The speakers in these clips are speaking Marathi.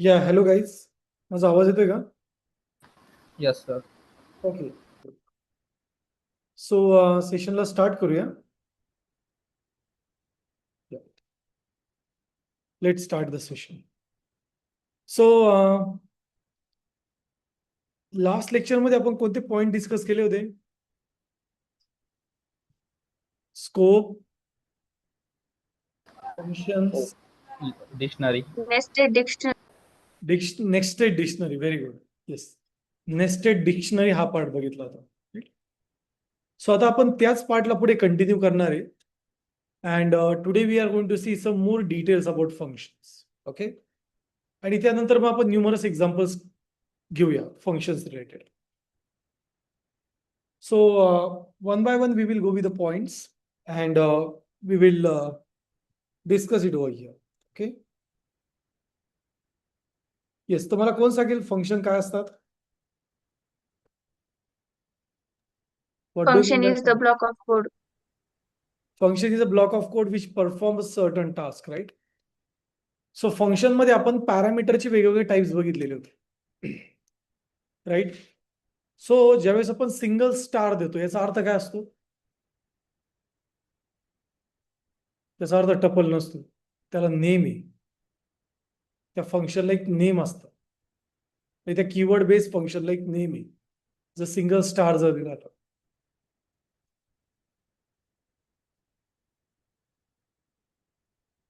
या हॅलो गाईज, माझा आवाज येतोय का? Yes, sir. ओके. सो सेशनला स्टार्ट करूया. Let start the session. So last लेक्चरमध्ये आपण कोणते पॉइंट डिस्कस केले होते? Scope, Oh, functions, dictionary. Nested dictionary. Nested dictionary. Very good. Yes, nested dictionary हा पार्ट बघितला होता. सो आता आपण त्याच पार्टला पुढे कंटिन्यू करणार आहे. And today we are going to see some more details about functions. Okay. आणि त्यानंतर मग आपण न्यूमरस एक्झाम्पल्स घेऊया functions related. So one by one, we will go with the points and we will discuss it over here. Okay. Yes, तुम्हाला कोण सांगेल फंक्शन काय असतात? What do you Function mean is by the block of code. function? Is a block of code which performs a certain task, right? So function मध्ये आपण पॅरामीटरचे वेगवेगळे टाइप्स बघितलेले होते, राईट? सो ज्यावेळेस आपण सिंगल स्टार देतो याचा अर्थ काय असतो? त्याचा अर्थ टपल नसतो, त्याला नेम आहे. त्या फंक्शनला एक नेम असतं. त्या कीवर्ड बेस्ड फंक्शनला एक नेम आहे. जर सिंगल स्टार जर दिला तर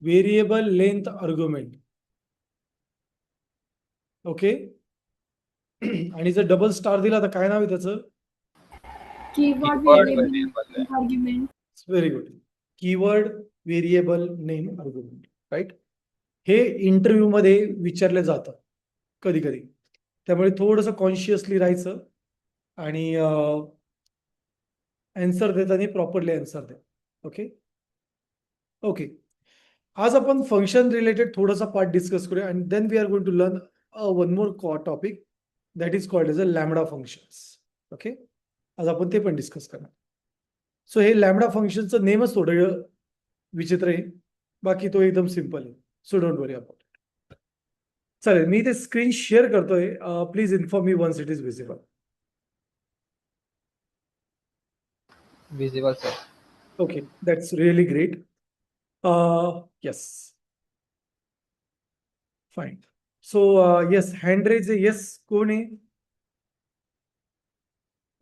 व्हेरिएबल लेंथ आर्ग्युमेंट. ओके. आणि जर डबल स्टार दिला तर काय नाव आहे त्याचं? Keyword Keyword variable variable. argument. Very good. Keyword variable name argument, right? हे इंटरव्ह्यू मध्ये विचारलं जातं कधी कधी, त्यामुळे थोडंसं कॉन्शियसली राहायचं आणि आन्सर देताना प्रॉपरली आन्सर द्या. ओके. ओके. आज आपण फंक्शन रिलेटेड थोडासा पार्ट डिस्कस करूया आणि then we are going to learn one more topic that is called as a lambda functions. Okay. आज आपण ते पण डिस्कस करणार. सो हे लॅमडा फंक्शनचं नेमच थोडं विचित्र आहे, बाकी तो एकदम सिम्पल आहे. So don't worry about it. चालेल, मी ते स्क्रीन शेअर करतोय. Please inform me once it is visible. Visible, sir. Okay, that's really great. Yes, fine. So yes, hand raise आहे. येस, कोण आहे?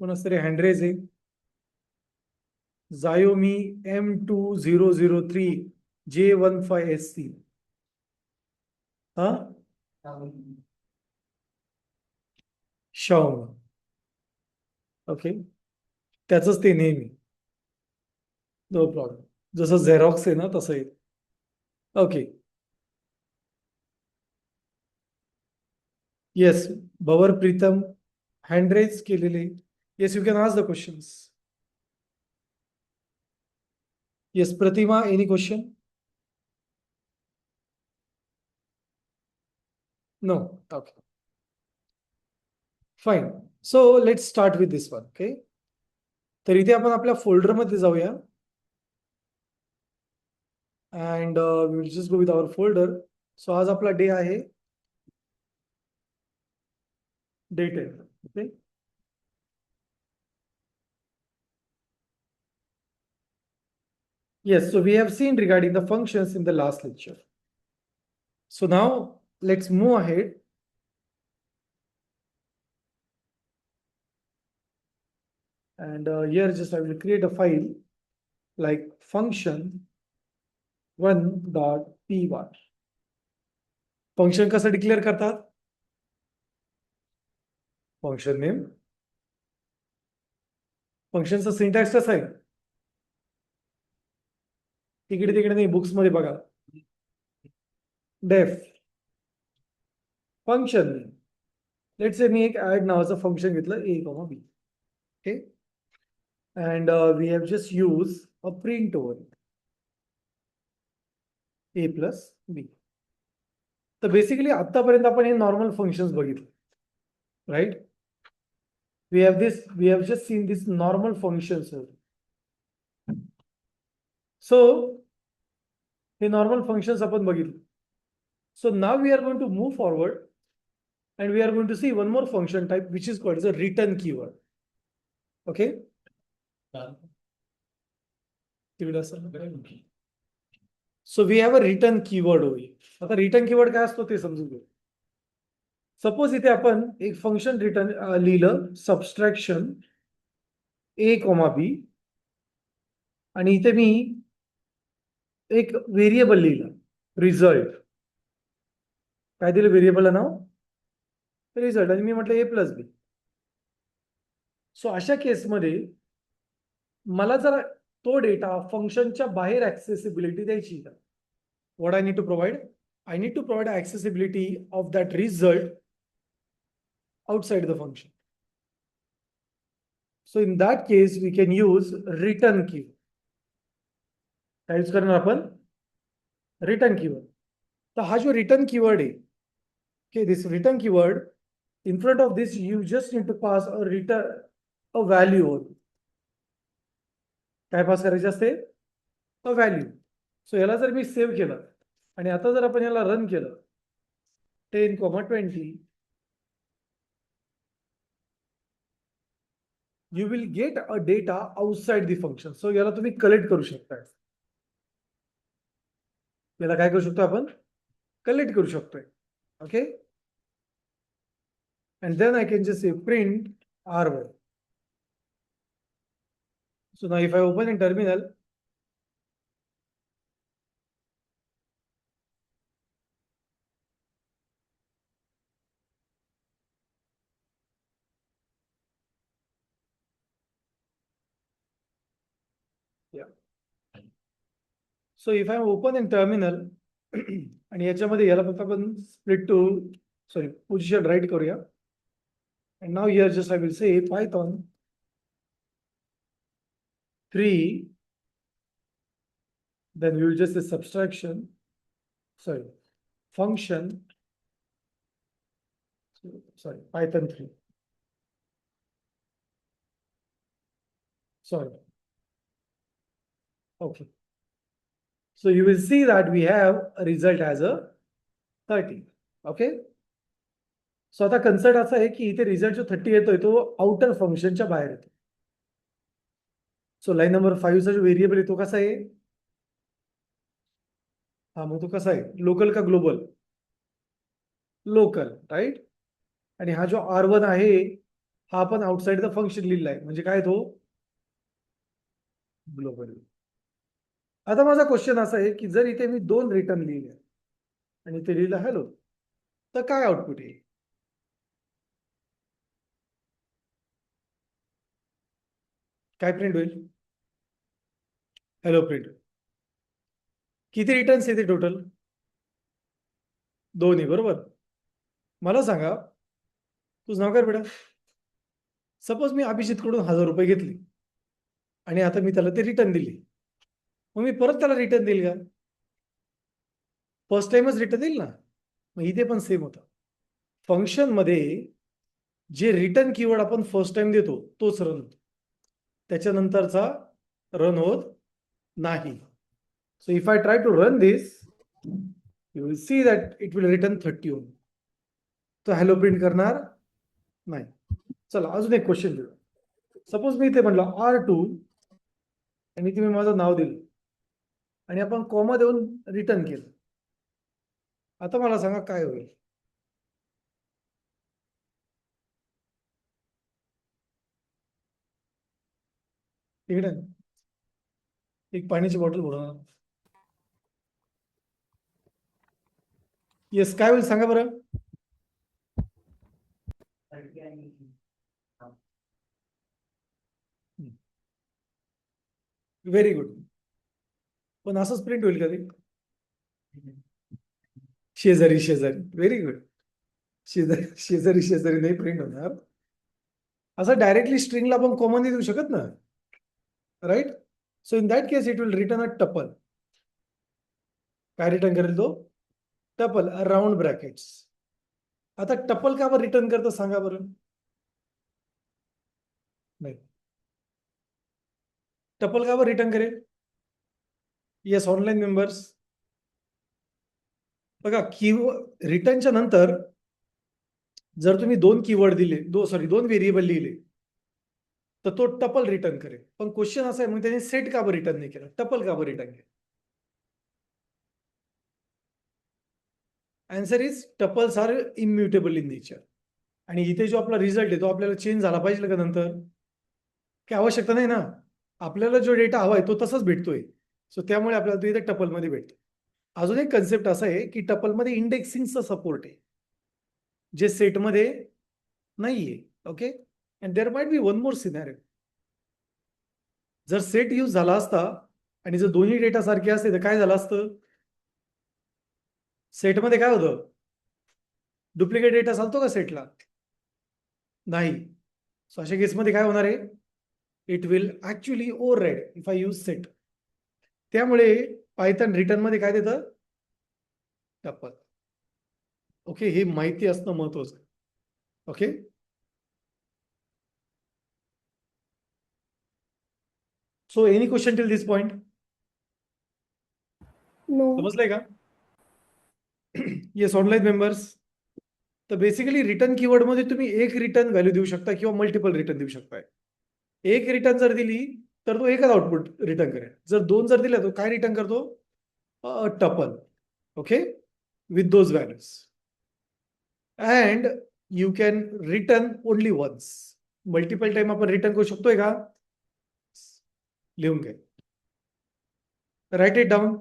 कोण असतं रे हँड रेज आहे? Xiaomi M2003 J15SC. हा, Xiaomi. ओके, त्याचंच ते नेहमी. No problem. जसं झेरॉक्स आहे ना तसं आहे. Okay. Yes, Bhavar Pritam hand raise केलेले. Yes, you can ask the questions. Yes, Pratima, any question? No. Okay, fine. So let's start with this one. Okay. तर इथे आपण आपल्या फोल्डरमध्ये जाऊया and we will just go with our folder. So आज आपला डे आहे day 10. Okay. Yes, so we have seen regarding the functions in the last lecture. So now let's move ahead. And here just I will create a file like function 1.py. Function कसं डिक्लेअर करतात? Function name. फंक्शनचा सिंटॅक्स कसा आहे? तिकडे तिकडे नाही, बुक्स मध्ये बघा. Def function name. Let's say मी एक ऍड नावाचं फंक्शन घेतलं a, b. Okay. And we have just use a print over a plus b. तर बेसिकली आतापर्यंत आपण हे नॉर्मल फंक्शन्स बघितले, right? We have just seen these normal functions. So हे नॉर्मल फंक्शन्स आपण बघितले. So now we are going to move forward and we are going to see one more function type which is called as a return keyword. Okay. So we have a return keyword over here. आता रिटर्न कीवर्ड काय असतो ते समजून घेऊ. सपोज इथे आपण एक फंक्शन रिटर्न लिहिलं सबस्ट्रॅक्शन a, b आणि इथे मी एक व्हेरिएबल लिहिलं रिझल्ट. काय दिलं व्हेरिएबलला नाव? रिझल्ट. आणि मी म्हटलं a+b. सो अशा केसमध्ये मला जर तो डेटा फंक्शनच्या बाहेर ऍक्सेसिबिलिटी द्यायची का? What I need to provide? I need to provide accessibility of that result outside the function. So in that case, we can use return keyword. काय यूज करणार आपण? Return keyword. तर हा जो रिटर्न कीवर्ड आहे, okay, this return keyword, in front of this you just need to pass a return a value. काय पास करायचे असते? A value. सो याला जर मी सेव्ह केलं आणि आता जर आपण याला रन केलं 10,20, you will get a data outside the function. So याला तुम्ही कलेक्ट करू शकता. याला काय करू शकतो आपण? कलेक्ट करू शकतोय. Okay. And then I can just say print R1. So now if I open in terminal, yeah. So if I open in terminal आणि याच्यामध्ये याला फक्त आपण स्प्लिट टू पोझिशन राईट करूया. And now here just I will say Python 3, then we will just say subtraction, function, Python 3. Okay. So you will see that we have a result as a 30. Okay. So आता कन्सेप्ट असा आहे की इथे रिझल्ट जो 30 येतोय तो आउटर फंक्शनच्या बाहेर येतो. सो लाईन नंबर 5 चा जो व्हेरिएबल आहे तो कसा आहे? हा, मग तो कसा आहे? लोकल का ग्लोबल? Local, right. आणि हा जो R1 आहे हा आपण आउटसाइड द फंक्शन लिहिला आहे, म्हणजे काय तो? ग्लोबल. आता माझा क्वेश्चन असा आहे की जर इथे मी 2 रिटर्न लिहिले आणि ते लिहिलं हॅलो, तर काय आउटपुट येईल? काय प्रिंट होईल? Hello print. किती रिटर्न्स येते टोटल? 2 बरोबर. मला सांगा, तुझं नाव काय बेटा? सपोज मी अभिजितकडून 1000 रुपये घेतले आणि आता मी त्याला ते रिटर्न दिले, मग मी परत त्याला रिटर्न देईल का? फर्स्ट टाइमच रिटर्न देईल ना. मग इथे पण सेम होतं. फंक्शन मध्ये जे रिटर्न कीवर्ड आपण फर्स्ट टाइम देतो तोच रन होतो, त्याच्यानंतरचा रन होत नाही. So if I try to run this, you will see that it will return 30 only. तो हॅलो प्रिंट करणार नाही. चला अजून एक क्वेश्चन देऊ. सपोज मी इथे म्हणलं R2 आणि इथे मी माझं नाव दिलं आणि आपण कॉमा देऊन रिटर्न केलं. आता मला सांगा काय होईल? इकडे एक पाण्याची बॉटल भरणार. येस, काय होईल सांगा बरं? Very good. पण असंच प्रिंट होईल कधी? शेजारी शेजारी. Very good. शेजारी शेजारी शेजारी नाही प्रिंट होणार. असं डायरेक्टली स्ट्रिंगला आपण कॉमन नाही देऊ शकत ना, right. So in that case it will return a tuple. काय रिटर्न करेल तो? Tuple, round brackets. आता टपल का बरं रिटर्न करतं सांगा बरं? नाही, टपल का बरं रिटर्न करेल? Yes, online members. बघा रिटर्नच्या नंतर जर तुम्ही दोन कीवर्ड दिले दोन व्हेरिएबल लिहिले तर तो टपल रिटर्न करेल. पण क्वेश्चन असा आहे, मग त्याने सेट का बरं रिटर्न नाही केला, टपल का बरं रिटर्न केलं? Answer is tuples are immutable in nature. आणि इथे जो आपला रिझल्ट आहे तो आपल्याला चेंज झाला पाहिजे का नंतर? काही आवश्यकता नाही ना, आपल्याला जो डेटा हवाय तो तसाच भेटतोय. सो त्यामुळे आपल्याला तो इथे टपलमध्ये भेटतो. अजून एक कन्सेप्ट असा आहे की टपलमध्ये इंडेक्सिंगचा सपोर्ट आहे, जे सेटमध्ये नाहीये. Okay, and there might be one more scenario. जर सेट यूज झाला असता आणि जर दोन्ही डेटा सारखे असते तर काय झालं असतं? सेटमध्ये काय होतं? डुप्लिकेट डेटा चालतो का सेटला? नाही. सो अशा केसमध्ये काय होणार आहे? It will actually override if I use set. त्यामुळे पायथन रिटर्न मध्ये काय देतं? टपल. ओके, हे माहिती असणं महत्वाचं. Okay, so any question till this point? No. समजलंय का? Yes online members. तर बेसिकली रिटर्न कीवर्ड मध्ये तुम्ही एक रिटर्न व्हॅल्यू देऊ शकता किंवा मल्टिपल रिटर्न देऊ शकताय. एक रिटर्न जर दिली तर तो एकच आउटपुट रिटर्न करेल. जर दोन जर दिल्या तो काय रिटर्न करतो? Tuple. Okay, with those values. And you can return only once. Multiple time आपण रिटर्न करू शकतोय का? लिहून घ्या, write it down.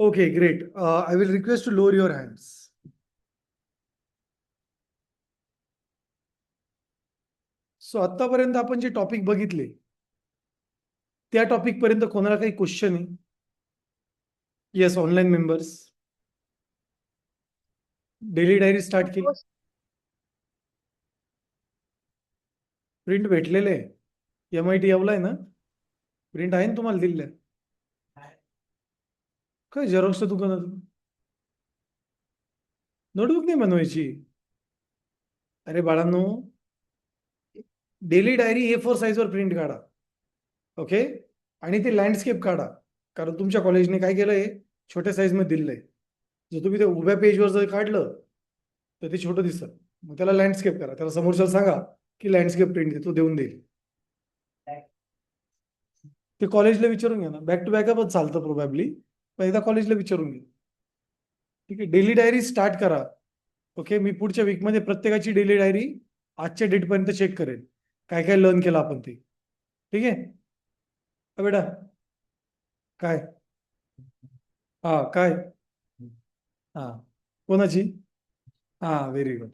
Okay, great. I will request to lower your hands. So आतापर्यंत आपण जे टॉपिक बघितले त्या टॉपिक पर्यंत कोणाला काही क्वेश्चन आहे? Yes online members. Daily diary start केली, प्रिंट भेटलेले आहे. MIT यावलाय ना, प्रिंट आहे ना तुम्हाला दिलेल्या? काय झेरॉक्सच्या दुकानात नोटबुक नाही बनवायची? अरे बाळांनो, डेली डायरी A4 साईजवर प्रिंट काढा. ओके, आणि ते लँडस्केप काढा, कारण तुमच्या कॉलेजने काय केलंय, छोट्या साईज मध्ये दिलंय. जर तुम्ही ते उभ्या पेजवर जर काढलं तर ते छोटं दिसतं. मग त्याला लँडस्केप करा, त्याला समोरच्याला सांगा की लँडस्केप प्रिंट दे, तो देऊन देईल. ते कॉलेजला विचारून घ्या ना, बॅक टू बॅकअपच चालतं प्रोबॅबली, पण एकदा कॉलेजला विचारून घ्या. ठीक आहे, डेली डायरी स्टार्ट करा. ओके, मी पुढच्या वीकमध्ये प्रत्येकाची डेली डायरी आजच्या डेटपर्यंत चेक करेल, काय काय लर्न केलं आपण ते. ठीक आहे बेटा, काय हा काय हा कोणाची, हा व्हेरी गुड.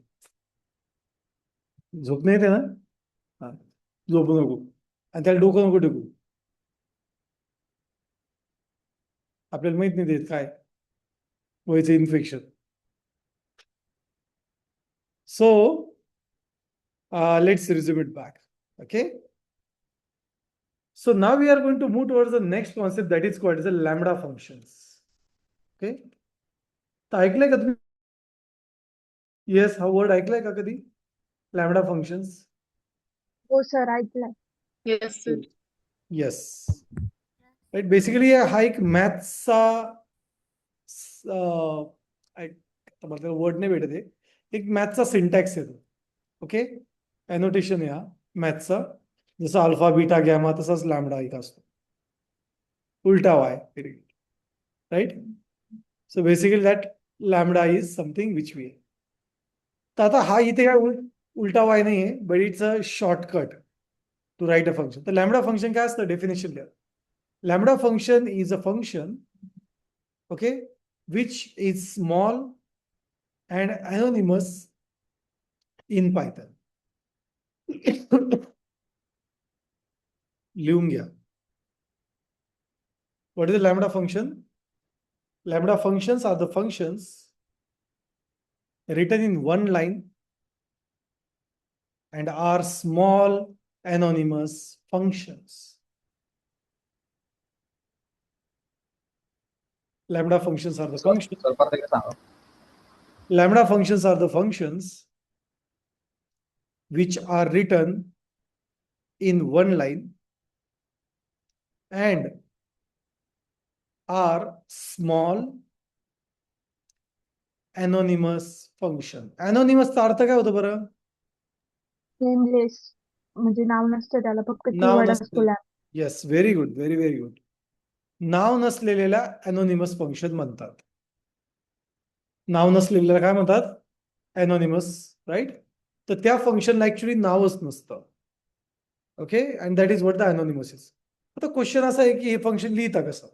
झोप नाही येते ना, हा झोपू नको, आणि त्याला डोकं नको टेकू. आपल्याला माहित नाही देत काय व्हायचं infection. So let's resume it back. Okay, so now we are going to move towards the next concept that is called as the lambda functions. Okay, तर ऐकलंय का तुम्ही, येस हा वर्ड ऐकलाय का कधी, लॅमडा फंक्शन्स? हो सर ऐकलंय. Yes, sir. Yes, right. Basically हा एक मॅथ्सचा वर्ड नाही भेटत आहे, एक मॅथ्सचा सिंटॅक्स येतो. ओके, एनोटेशन आहे हा मॅथ्सचा, जसं अल्फा बीटा गॅमा तसाच लॅमडा एक असतो, उलटा Y, right. So basically that lambda is something which we. तर आता हा इथे काय उलटा वाय नाही आहे, but it's a shortcut to write a function. तर लॅमडा फंक्शन काय असतं, डेफिनेशन लिहा. Lambda function is a function, okay, which is small and anonymous in Python. लिहून घ्या. What is the lambda function? Lambda functions are the functions written in one line and are small anonymous functions. Lambda functions are the functions. Sir परत एकदा सांगा. Lambda functions are the functions which are written in one line and are small anonymous function. Anonymous चा अर्थ काय होतो बरं? नेमलेस, म्हणजे नाव नसतं त्याला, फक्त नाव कीवर्ड नसतं. असतो lab. Yes, very good, very very good. नाव नसलेल्याला अनोनिमस फंक्शन म्हणतात. नाव नसलेल्याला काय म्हणतात, अनोनिमस, राईट. तर त्या फंक्शनला ऍक्च्युली नावच नसतं. Okay, and that is what the anonymous is. आता क्वेश्चन असा आहे की हे फंक्शन लिहिता कसं.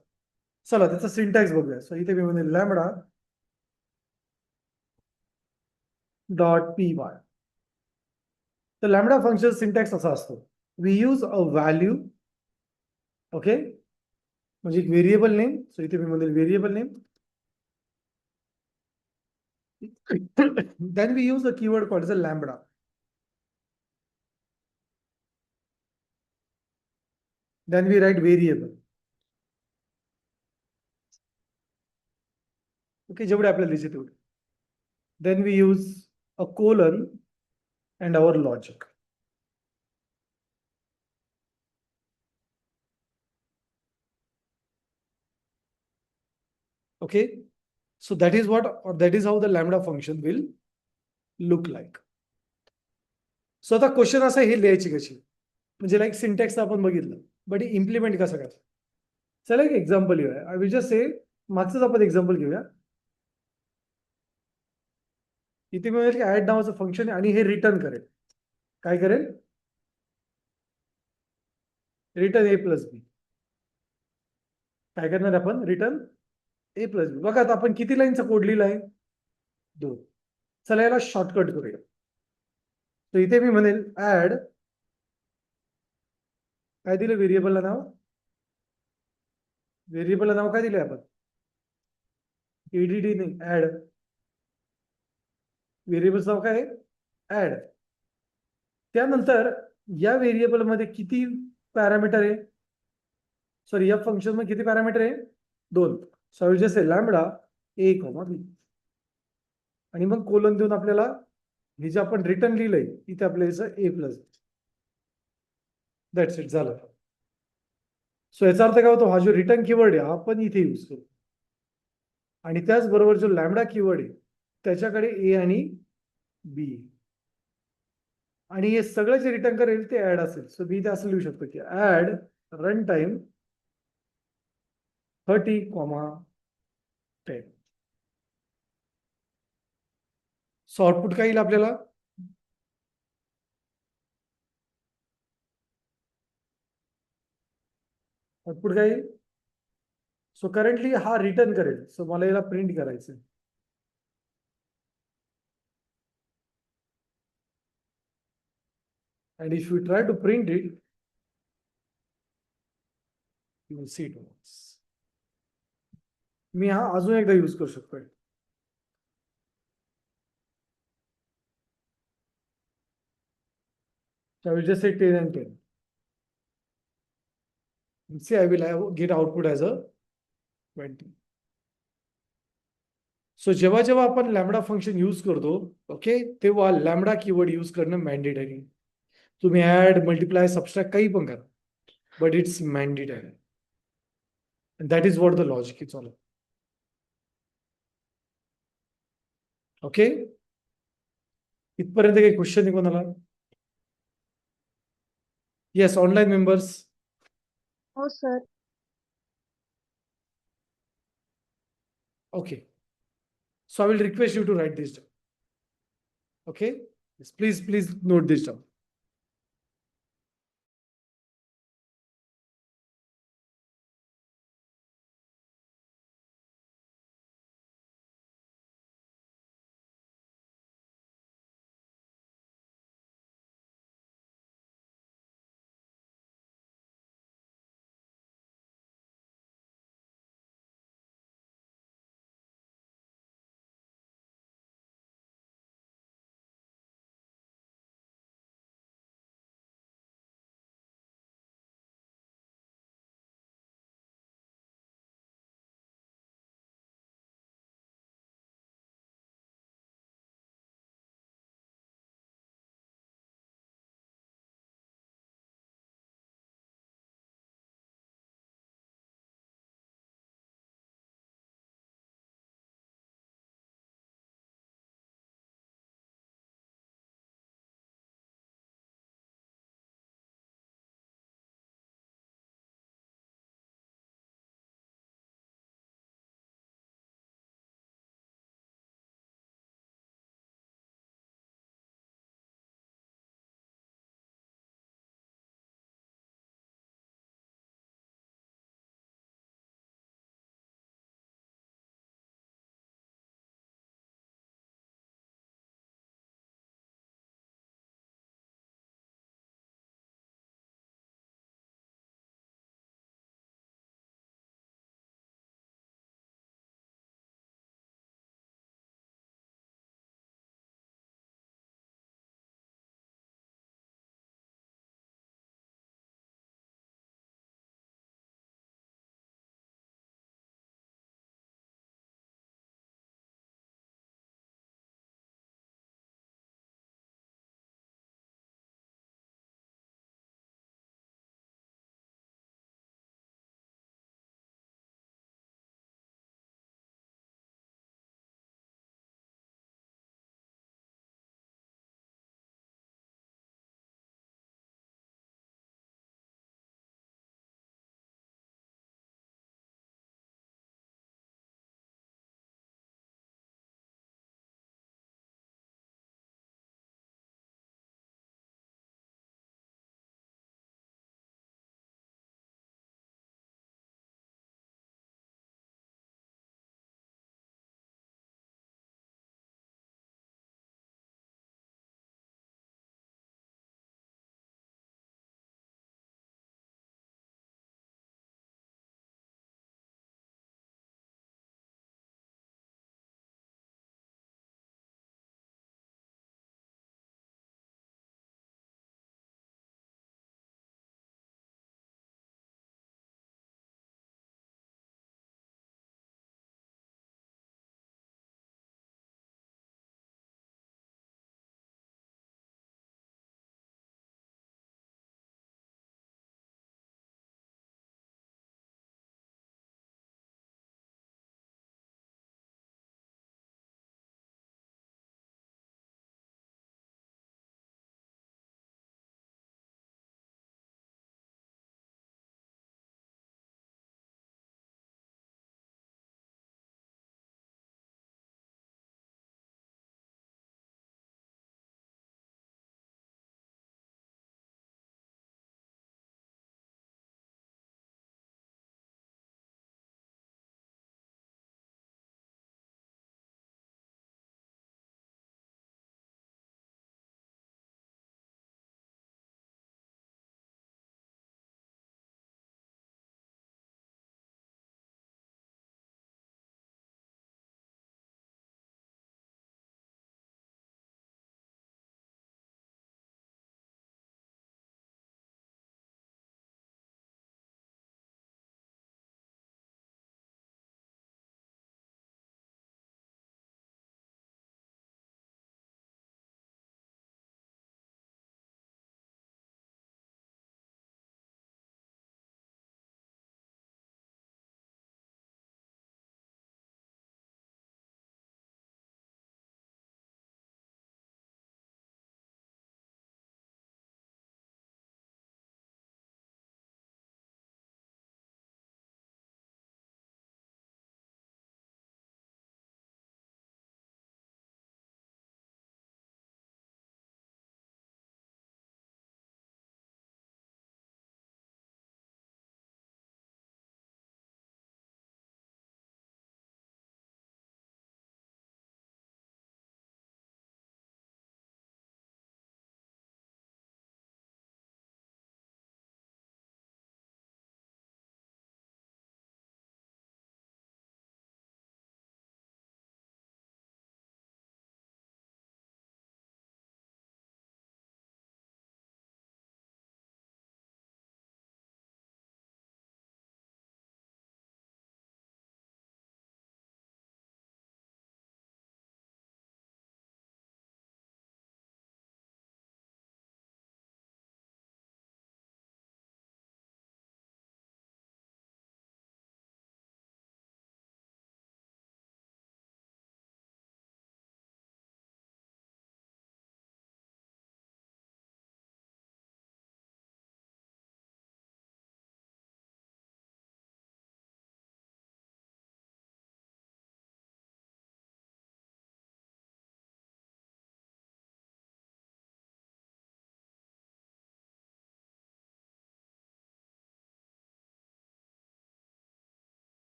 चला त्याचा सिंटॅक्स बघूया. सो इथे मी म्हणेल लॅमडा डॉट पी वाय. तर लॅमडा फंक्शन सिंटॅक्स असा असतो, we use a value, okay, म्हणजे एक व्हेरिएबल नेम. सो इथे मी म्हणेल variable name. Then we use a keyword called as a lambda. Then we write variable. Okay, जेवढे आपल्याला दिसते तेवढे. Then we use a colon and our logic. Okay, so that is what, or that is how the lambda function will look like. So आता क्वेश्चन असा, हे लिहायची कशी, म्हणजे लाईक सिंटॅक्स आपण बघितलं, बट इम्प्लिमेंट कसं करायचं. चला एक एक्झाम्पल घेऊया. आय विल जस्ट से, मागचंच आपण एक्झाम्पल घेऊया. इथे मी म्हणेल की ऍड नावाचं फंक्शन आहे आणि हे रिटर्न करेल. काय करेल, रिटर्न ए प्लस बी. काय करणार आपण, रिटर्न ए प्लस बी. बघा आता आपण किती लाईनचा कोड लिहिलाय, 2. चला याला शॉर्टकट करूया. तर इथे मी म्हणेल ऍड, काय दिलं व्हेरिएबलला नाव, व्हेरिएबलला नाव काय दिलंय आपण, एडीडी नाही, ऍड. व्हेरिएबलचं नाव काय आहे, ऍड. त्यानंतर या व्हेरिएबल मध्ये किती पॅरामीटर आहे, सॉरी या फंक्शन मध्ये किती पॅरामीटर आहे, 2. सो जसे लॅमडा ए कॉमा बी, आणि मग कोलन देऊन आपल्याला हे जे आपण रिटर्न लिहिलंय इथे आपल्याला ए प्लस. दॅट्स इट, झालं. सो याचा अर्थ काय होतो, हा जो रिटर्न कीवर्ड आहे हा पण इथे यूज करू. आणि त्याचबरोबर जो लॅमडा कीवर्ड आहे त्याच्याकडे ए आणि बी, आणि हे सगळं जे रिटर्न करेल ते ऍड असेल. सो मी इथे असं लिहू शकतो की add run time 30,10. So output काय येईल आपल्याला, आउटपुट काय येईल. सो करंटली हा रिटर्न करेल. सो मला याला प्रिंट करायचं. And if you try to print it, you will see it once. मी हा अजून एकदा यूज करू शकतोय. So I will just say 10 and 10. And see, I will get output as a 20. So जेव्हा जेव्हा आपण लॅमडा फंक्शन यूज करतो, ओके, तेव्हा लॅमडा कीवर्ड यूज करणं मॅन्डेटरी. तुम्ही ऍड, मल्टिप्लाय, सबस्ट्रॅक्ट काही पण करा, but it's mandatory. That is what the logic is all. Okay, इथपर्यंत काही क्वेश्चन आहे कोणाला? Yes, online members. हो sir. Okay. So I will request you to write this down. Okay? Yes, please note this down.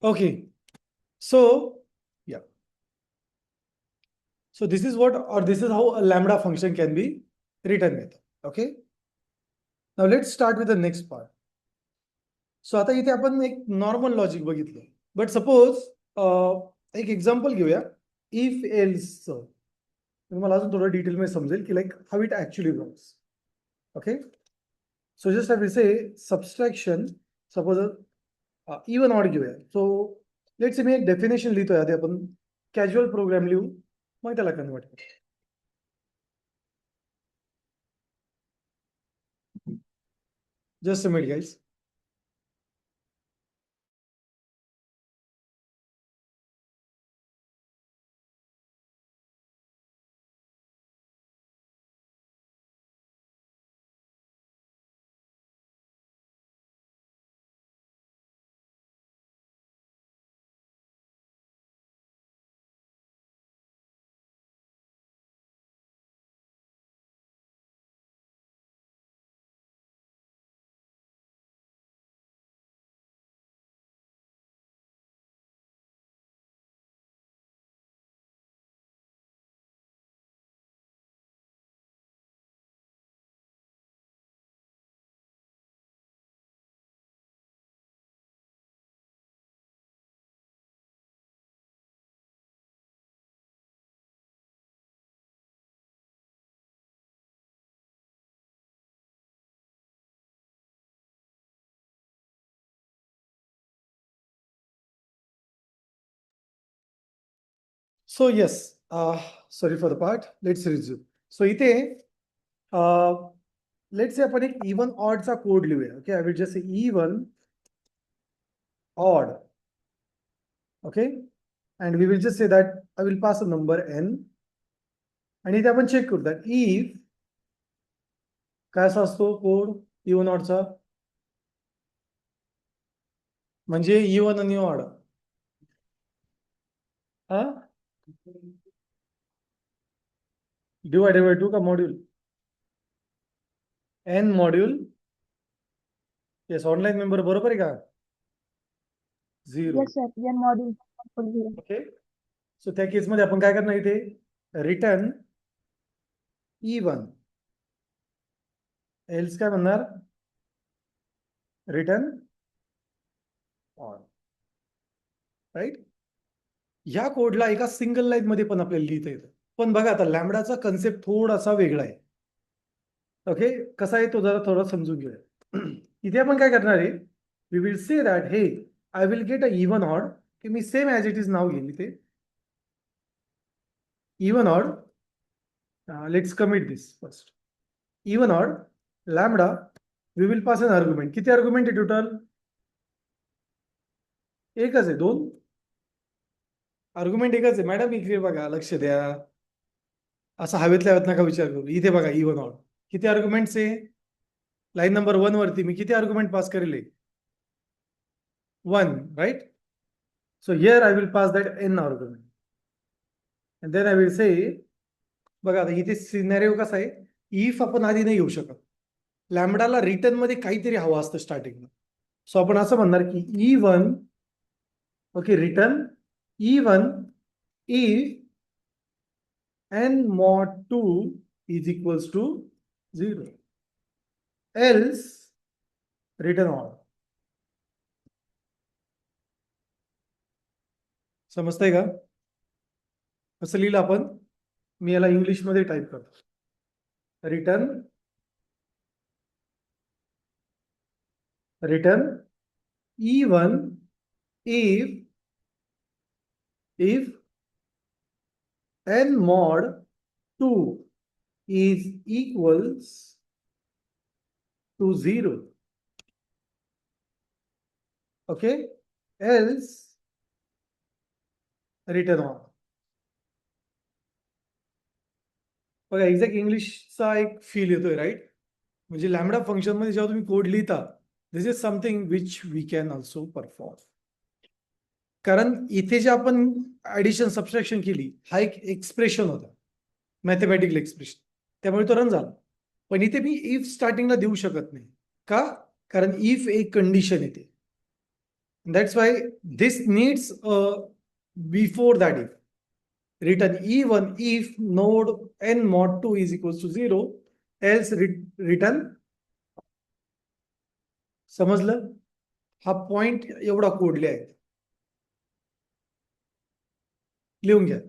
Okay. So, yeah. So this is what, or this is how a lambda function can be written with. Okay. Now let's start with the next part. So आता इथे आपण एक नॉर्मल लॉजिक बघितलं. बट सपोज एक एक्झाम्पल घेऊया. इफ एल्स मला अजून थोडं डिटेल मध्ये समजेल की like how it actually works. Okay. So just I will say subtraction. Suppose even odd घेऊया. सो लेट्स से मी एक डेफिनेशन लिहितोय आधी आपण कॅज्युअल प्रोग्राम लिहू मग त्याला कन्वर्ट करू. Just a minute, guys. So yes, sorry for the part. Let's resume. So इथे let's say आपण एक even odd चा कोड लिहूया. Okay, I will just say even odd. Okay, and we will just say that I will pass a number n. आणि इथे आपण चेक करू that if काय असा असतो कोड even odd चा म्हणजे even आणि odd. हा डिवाइडेड बाय 2 का module n module. Yes online member बरोबर आहे का? 0. Yes, sir. N module. 0. Okay. So त्या केसमध्ये आपण काय करणार इथे रिटर्न even. एल्स काय म्हणणार रिटर्न ऑड. राईट. या कोडला एका सिंगल लाईन मध्ये पण आपल्याला लिहिता येतं. पण बघा आता लॅम्बडाचा कन्सेप्ट थोडासा वेगळा आहे. ओके. कसा आहे तो जरा थोडा समजून घेऊया. इथे आपण काय करणार आहे वी विल से दॅट हे I will get a even odd की मी सेम ॲज इट इज नाव घेईन इथे even odd. Let's commit this first. Even odd lambda we will pass n argument. किती आर्ग्युमेंट आहे टोटल? एकच आहे. 2 आर्ग्युमेंट एकच आहे. मॅडम इकडे बघा लक्ष द्या. असं हवेतल्या हवेत नका विचार करू. इथे बघा इवन ऑड किती आर्ग्युमेंट्स आहे. लाईन नंबर 1 वरती मी किती आर्ग्युमेंट पास करेल? 1. Right. So here I will pass that n argument and then I will say बघा आता इथे सिनेरिओ कसा आहे इफ आपण आधी नाही घेऊ शकत. लॅम्बडाला रिटर्न मध्ये काहीतरी हवं असतं स्टार्टिंगला. सो आपण असं म्हणणार की E1 okay return E1 if n mod 2 is equals to 0 else return odd. समजतंय का कसं लिहिलं आपण? मी याला इंग्लिश मध्ये टाईप करतो. Return E1 if n mod 2 is equals to 0 okay else return odd. बघा एक्झॅक्ट इंग्लिशचा एक फील येतोय राईट. म्हणजे लॅम्बडा फंक्शन मध्ये जेव्हा तुम्ही कोड लिहिता this is something which we can also perform. कारण इथे जे आपण ऍडिशन सबस्ट्रॅक्शन केली हा एक एक्सप्रेशन होता मॅथमॅटिकल एक्सप्रेशन त्यामुळे तो रन झाला. पण इथे मी इफ स्टार्टिंगला देऊ शकत नाही का? कारण इफ एक कंडिशन येते. That's why this needs before that if. Return E1 if node n mod 2 is equals to 0, else return. समजलं? हा पॉइंट एवढा कोडले आहे, लिहून घ्या.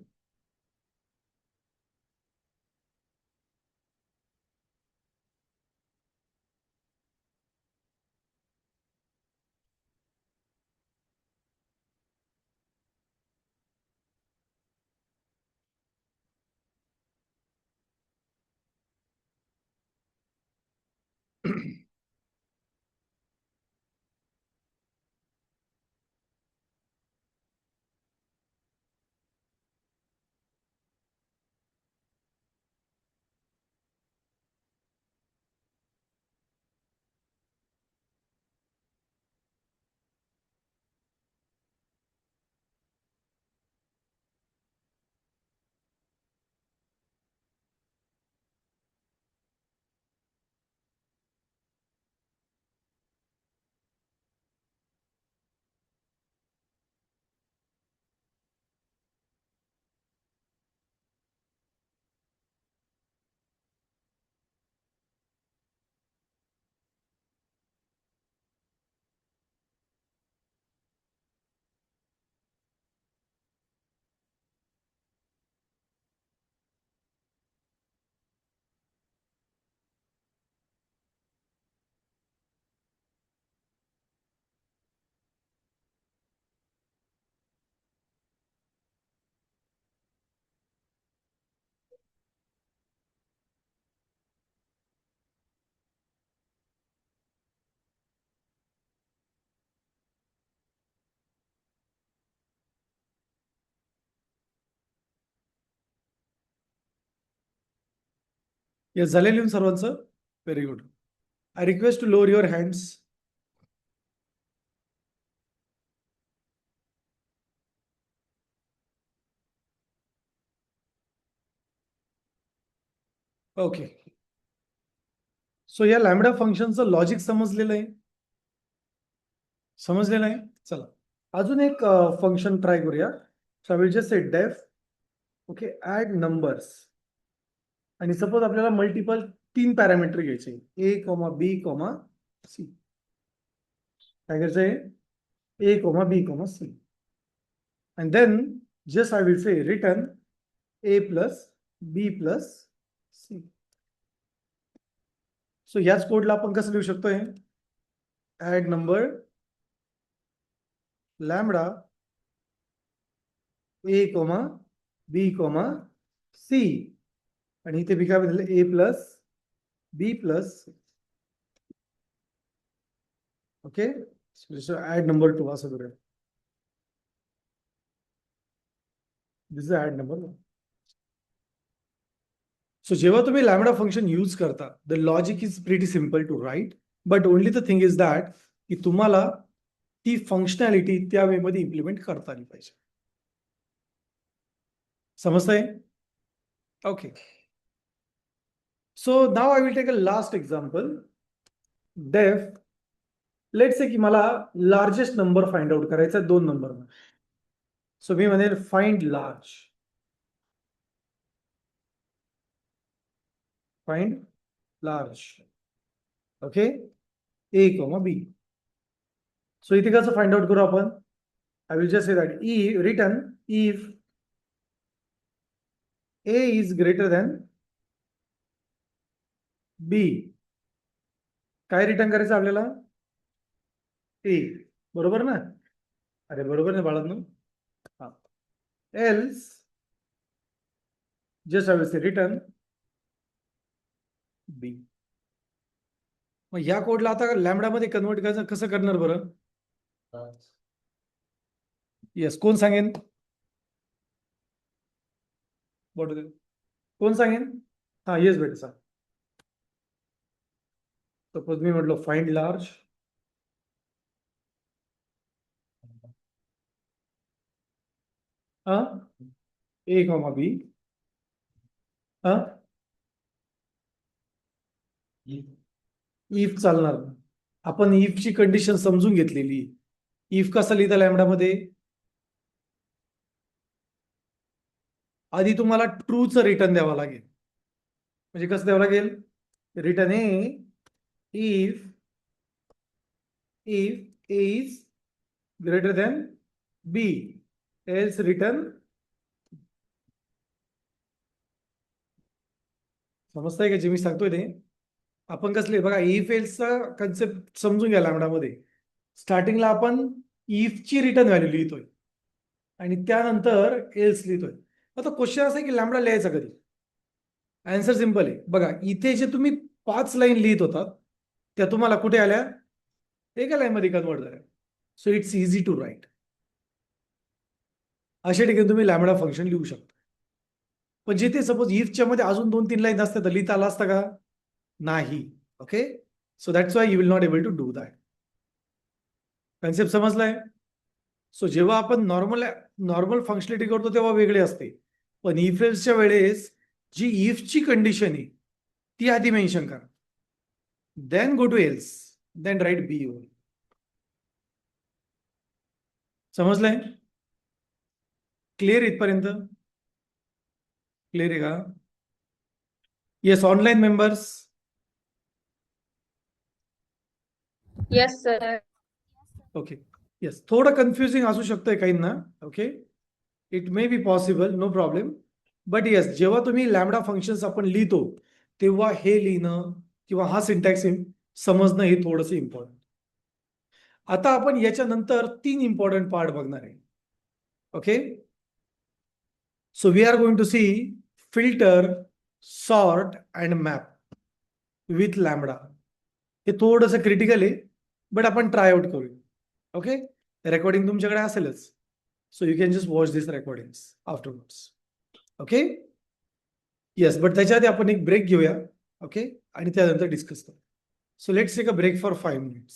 या झाले लिहून सर्वांचं? Very good. I request to lower your hands. Okay. So या लॅम्बडा फंक्शनचं लॉजिक समजलेलं आहे? समजलेलं आहे. चला अजून एक फंक्शन ट्राय करूया. So I will just say def okay add numbers, आणि सपोज आपल्याला मल्टिपल 3 पॅरामीटर घ्यायचे, a comma B comma c. काय करायचंय? A comma B comma c. And then just I will say return a plus B plus c. So याच कोडला आपण कसं लिहू शकतोय? Add number lambda A comma B comma C, आणि इथे बी काय बदललं? A plus B plus. Okay. Add number 2 असं करूया. This is add number 1. So जेव्हा तुम्ही लॅम्बडा फंक्शन यूज करता, the logic is pretty simple to write, but only the thing is that की तुम्हाला ती फंक्शनॅलिटी त्या वे मध्ये इम्प्लिमेंट करता आली पाहिजे. समजतंय? Okay. So now I will take a last example. Def let's say की मला लार्जेस्ट नंबर फाइंड आउट करायचा आहे 2 नंबर. सो मी म्हणेल find large. Find large. Okay. A comma b. So इथे कसं फाइंड आउट करू आपण? I will just say that return if A is greater than B. काय रिटर्न करायचं आपल्याला? A. बरोबर ना? अरे बरोबर ना बाळांनो? हा. Else just I will say return B. मग ह्या कोडला आता लॅम्बडा मध्ये कन्वर्ट करायचं कसं करणार बरं? येस, कोण सांगेन? कोण सांगेन? हा येस बेटा सांग. सपोज मी म्हटलं फाइंड लार्ज. हा ए कॉमा बी. हा इफ चालणार. आपण इफ ची कंडिशन समजून घेतलेली. इफ कसं लिहिता लॅमडामध्ये? आधी तुम्हाला ट्रूचं रिटर्न द्यावं लागेल. म्हणजे कसं द्यावं लागेल? Return A if A is greater than B, else return. समजतंय का जे मी सांगतोय ते? आपण कसले बघा, इफ एल्सचा कन्सेप्ट समजून घ्या लॅमडामध्ये. स्टार्टिंगला आपण इफ ची रिटर्न व्हॅल्यू लिहितोय आणि त्यानंतर एल्स लिहितोय. आता क्वेश्चन असा आहे की लॅमडा लिहायचा कधी? आन्सर सिंपल आहे. बघा, इथे जे तुम्ही 5 लाईन लिहित होतात त्या तुम्हाला कुठे आल्या? एका लाईन मध्ये कन्वर्ट झाल्या. So it's easy to write. अशा ठिकाणी तुम्ही लॅमडा फंक्शन लिहू शकता. पण जिथे सपोज इफच्या मध्ये अजून 2-3 लाईन असतात तर लिहिता आला असता का? नाही. Okay, so that's why you will not able to do that. Concept समजलाय? सो जेव्हा आपण नॉर्मल फंक्शनॅलिटी करतो तेव्हा वेगळे असते, पण इफ एल्सच्या वेळेस जी इफची कंडिशन आहे ती आधी मेन्शन करा, then go to else, then write b only. समजलंय? क्लिअर इथपर्यंत? क्लिअर आहे का? Yes, online members. Yes, sir. Okay, yes, थोडं कन्फ्युजिंग असू शकतंय काहींना. Okay, it may be possible, no problem. But yes, जेव्हा तुम्ही लॅमडा फंक्शन्स आपण लिहितो तेव्हा हे लिहिणं किंवा हा सिंटॅक्स समजणं हे थोडंसं इम्पॉर्टंट. आता आपण याच्यानंतर 3 इम्पॉर्टंट पार्ट बघणार आहे. Okay, so we are going to see filter, sort and map with lambda. हे थोडंसं क्रिटिकल आहे, बट आपण ट्राय आउट करूया. ओके, रेकॉर्डिंग तुमच्याकडे असेलच, so you can just watch this recording afterwards. Okay, yes, but त्याच्या आधी आपण एक ब्रेक घेऊया. ओके, आणि त्यानंतर डिस्कस करू. So let's take a break for 5 minutes.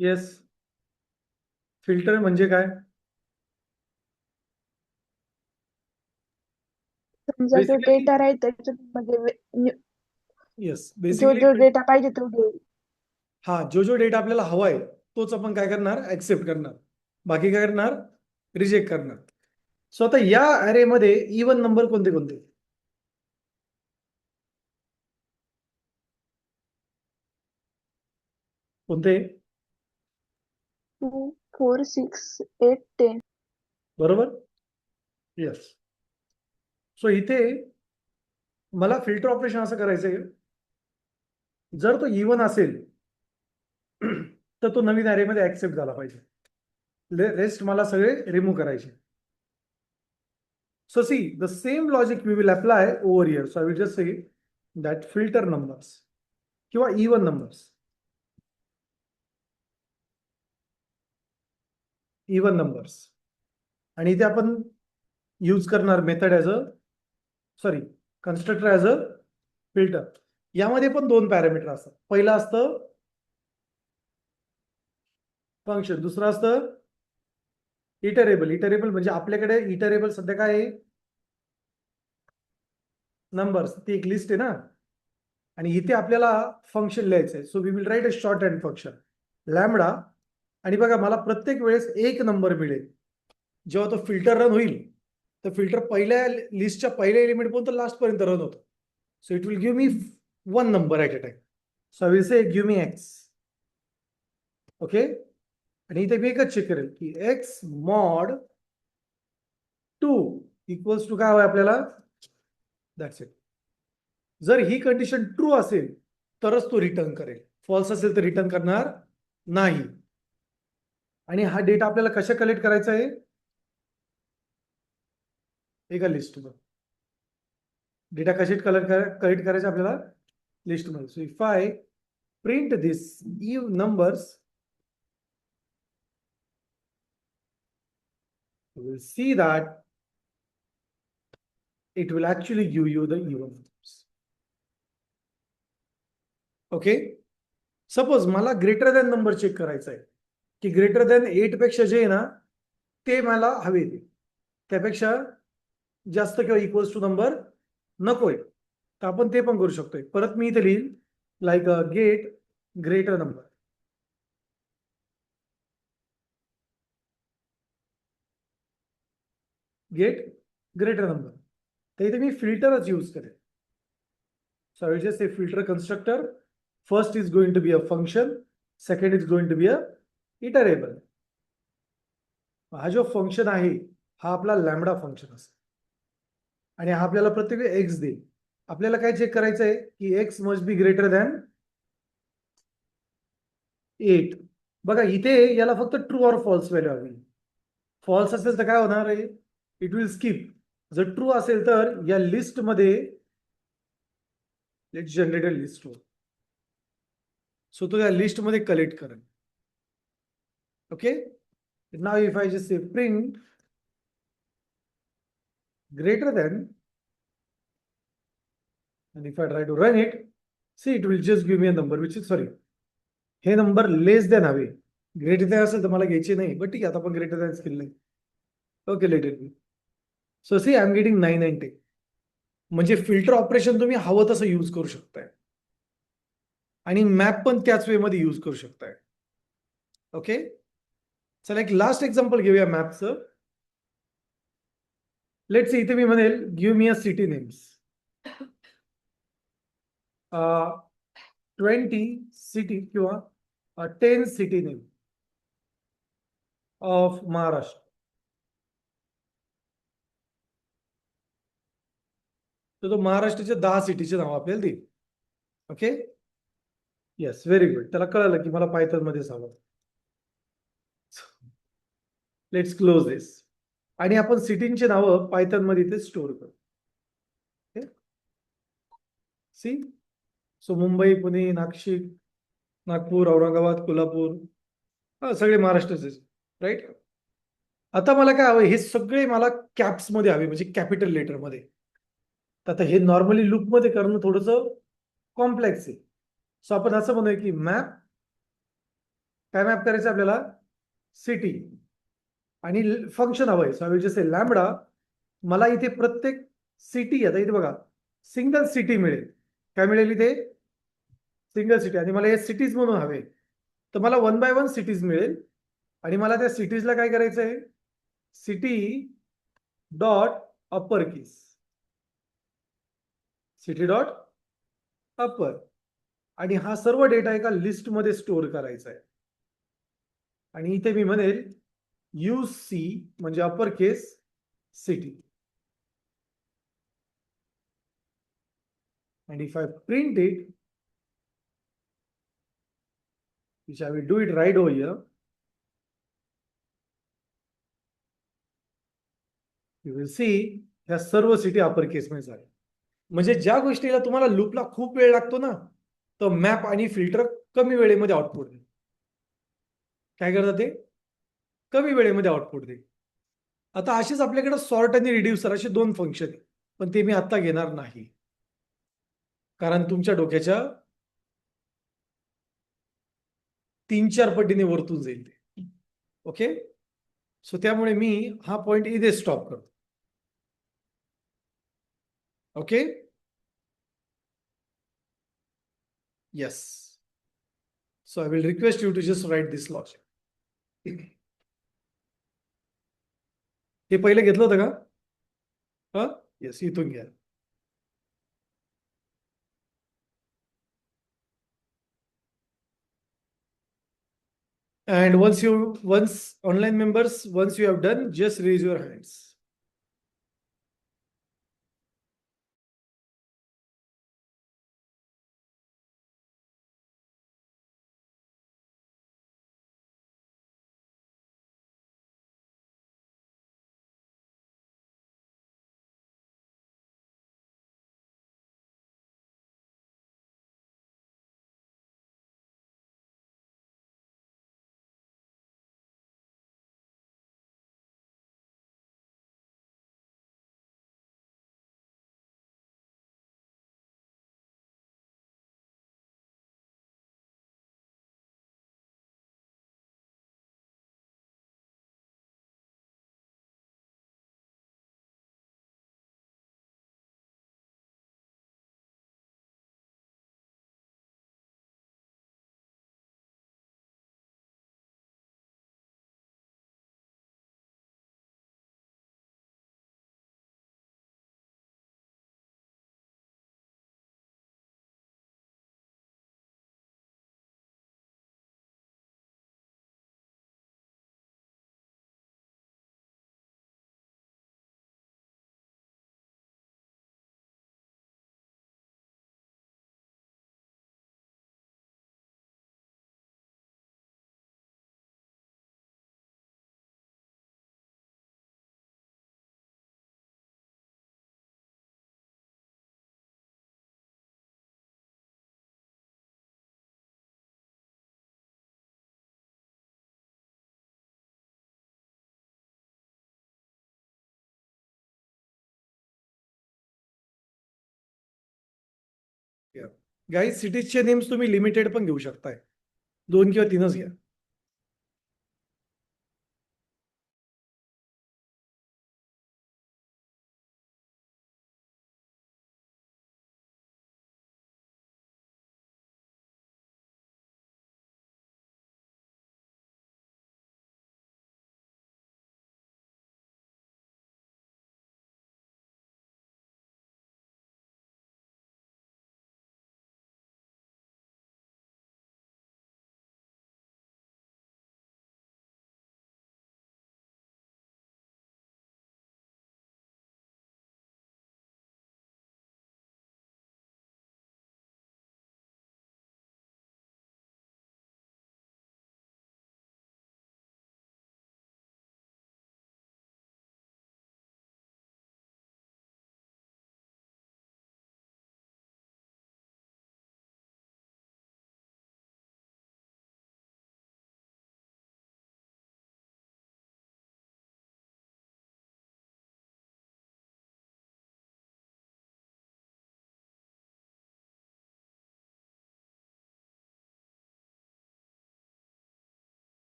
Yes, filter म्हणजे काय? समजा जो Basically- डेटा राहील त्याच्यामध्ये येस, जो बेसिकली डेटा पाहिजे तो देईल. हा, जो डेटा आपल्याला हवाय तोच आपण काय करणार? ऍक्सेप्ट करणार. बाकी काय करणार? रिजेक्ट करणार. सो आता या अरे मध्ये इवन नंबर कोणते कोणते? कोणते? 2, 4, 6, 8, 10. बरोबर. येस, सो इथे मला फिल्टर ऑपरेशन असं करायचंय, जर तो इवन असेल तर तो नवीन अरे मध्ये ऍक्सेप्ट झाला पाहिजे. रेस्ट मला सगळे रिमूव्ह करायचे. So see, the same logic we will apply over here. So I will just say that filter numbers किंवा even numbers. Even numbers. आणि इथे आपण यूज करणार method constructor as a filter. यामध्ये पण 2 पॅरामीटर असतात. पहिलं असतं फंक्शन, दुसरं असतं इटरेबल. इटरेबल म्हणजे आपल्याकडे इटरेबल सध्या काय आहे? नंबर्स. ती एक लिस्ट आहे ना, आणि इथे आपल्याला फंक्शन लिहायचं आहे. So we will write a shorthand function lambda. आणि बघा, मला प्रत्येक वेळेस एक नंबर मिळेल. जेव्हा तो फिल्टर रन होईल तर फिल्टर पहिल्या लिस्टच्या पहिल्या एलिमेंट पर्यंत लास्ट पर्यंत रन होतो. So it will give me 1 number at a time. So I will say give me x. Okay, आणि इथे मी एकच चेक करेल की एक्स मॉड 2 इक्वल्स टू काय हवं आपल्याला? That's it. जर ही कंडिशन ट्रू असेल तरच तो रिटर्न करेल, फॉल्स असेल तर रिटर्न करणार नाही. आणि हा डेटा आपल्याला कशा कलेक्ट करायचा आहे? एका लिस्टमध्ये. डेटा कसे कलेक्ट करायचे आपल्याला? लिस्टमध्ये. So if I print this eve numbers, you will see that it will actually give you the even numbers. Okay, suppose मला ग्रेटर दॅन नंबर चेक करायचा आहे की ग्रेटर दॅन 8 पेक्षा जे आहे ना ते मला हवे, त्यापेक्षा जास्त किंवा इक्वल्स टू नंबर नकोय. तर आपण ते पण करू शकतोय. परत मी इथे लिहिल like get greater number. Get greater number. तर इथे मी फिल्टरच यूज करेन. So I will just say filter constructor. First is going to be a function. Second is going to be a iterable. हा जो फंक्शन आहे हा आपला लॅम्बडा फंक्शन असेल आणि हा आपल्याला प्रत्येक वेळी एक्स देईल. आपल्याला काय चेक करायचं आहे की x must be greater than 8. बघा इथे याला फक्त ट्रू ऑर फॉल्स व्हॅल्यू हवी. फॉल्स असेल तर काय होणार आहे, इट विल स्किप. जर ट्रू असेल तर या लिस्ट मध्ये let's generate a list. So तो या लिस्ट मध्ये कलेक्ट करेल. Okay. Now if I just say print greater than, and if I try to run it, see it will just give me a number which is, sorry, हे नंबर लेस दॅन हवे. ग्रेटर दॅन असेल तर मला घ्यायचे नाही, बट ठीक आहे, आता आपण ग्रेटर दॅन स्किल नाही. Okay, let it be. So see I am getting 9 and 10. म्हणजे फिल्टर ऑपरेशन तुम्ही हवं तसं यूज करू शकताय आणि मॅप पण त्याच वे मध्ये यूज करू शकताय. ओके, चला एक लास्ट एक्झाम्पल घेऊया मॅपचं. लेट्स इथे मी म्हणेल गिव्ह मी अ सिटी नेम्स. 20 सिटी किंवा 10 सिटी नेम ऑफ महाराष्ट्र. तर तो महाराष्ट्राच्या 10 सिटीचे नाव आपल्याला देईल. Okay, yes, very good. त्याला कळलं की मला पायथन मध्येच हवं. लेट्स क्लोज दिस. आणि आपण सिटींची नावं पायथन मध्ये इथे स्टोअर करू. सी, सो मुंबई, पुणे, नाशिक, नागपूर, औरंगाबाद, कोल्हापूर, सगळे महाराष्ट्राचे, राईट. आता मला काय हवं, हे सगळे मला कॅप्स मध्ये हवे, म्हणजे कॅपिटल लेटर मध्ये. आता हे नॉर्मली लूप मध्ये करणं थोडंसं कॉम्प्लेक्स आहे. सो आपण असं म्हणूया की मॅप, काय मॅप करायचं आपल्याला, सिटी, आणि फंक्शन हवंय. So I will just say lambda. मला इथे प्रत्येक सिटी, आता इथे बघा सिंगल सिटी मिळेल. काय मिळेल इथे, सिंगल सिटी. आणि मला हे सिटीज म्हणून हवे, तर मला 1 by 1 सिटीज मिळेल. आणि मला त्या सिटीजला काय करायचं आहे, city dot upper case, city dot upper. आणि हा सर्व डेटा एका लिस्ट मध्ये स्टोअर करायचा आहे. आणि इथे मी म्हणेल यूज सी म्हणजे अपर case city. And if I print it, which I will do it right over here, you will see ह्या सर्व सिटी अपर केस मध्ये झाल्या. म्हणजे ज्या गोष्टीला तुम्हाला लूपला खूप वेळ लागतो ना, तर मॅप आणि फिल्टर कमी वेळेमध्ये आउटपुट दे. काय करतात ते, कमी वेळेमध्ये आउटपुट दे. आता असेच आपल्याकडे सॉर्ट आणि रिड्युसर असे 2 फंक्शन आहेत, पण ते मी आता घेणार नाही, कारण तुमच्या डोक्याच्या 3-4 पटीने वरतून जाईल ते. ओके, सो त्यामुळे मी हा पॉइंट इथे स्टॉप करतो. Okay, yes. So I will request you to just write this logic. हे पहिले घेतलं होतं का, येस, इथून घ्या. And once online members, once you have done, just raise your hands. Guys सिटीजचे नेम्स तुम्ही लिमिटेड पण घेऊ शकताय, 2 किंवा 3च घ्या.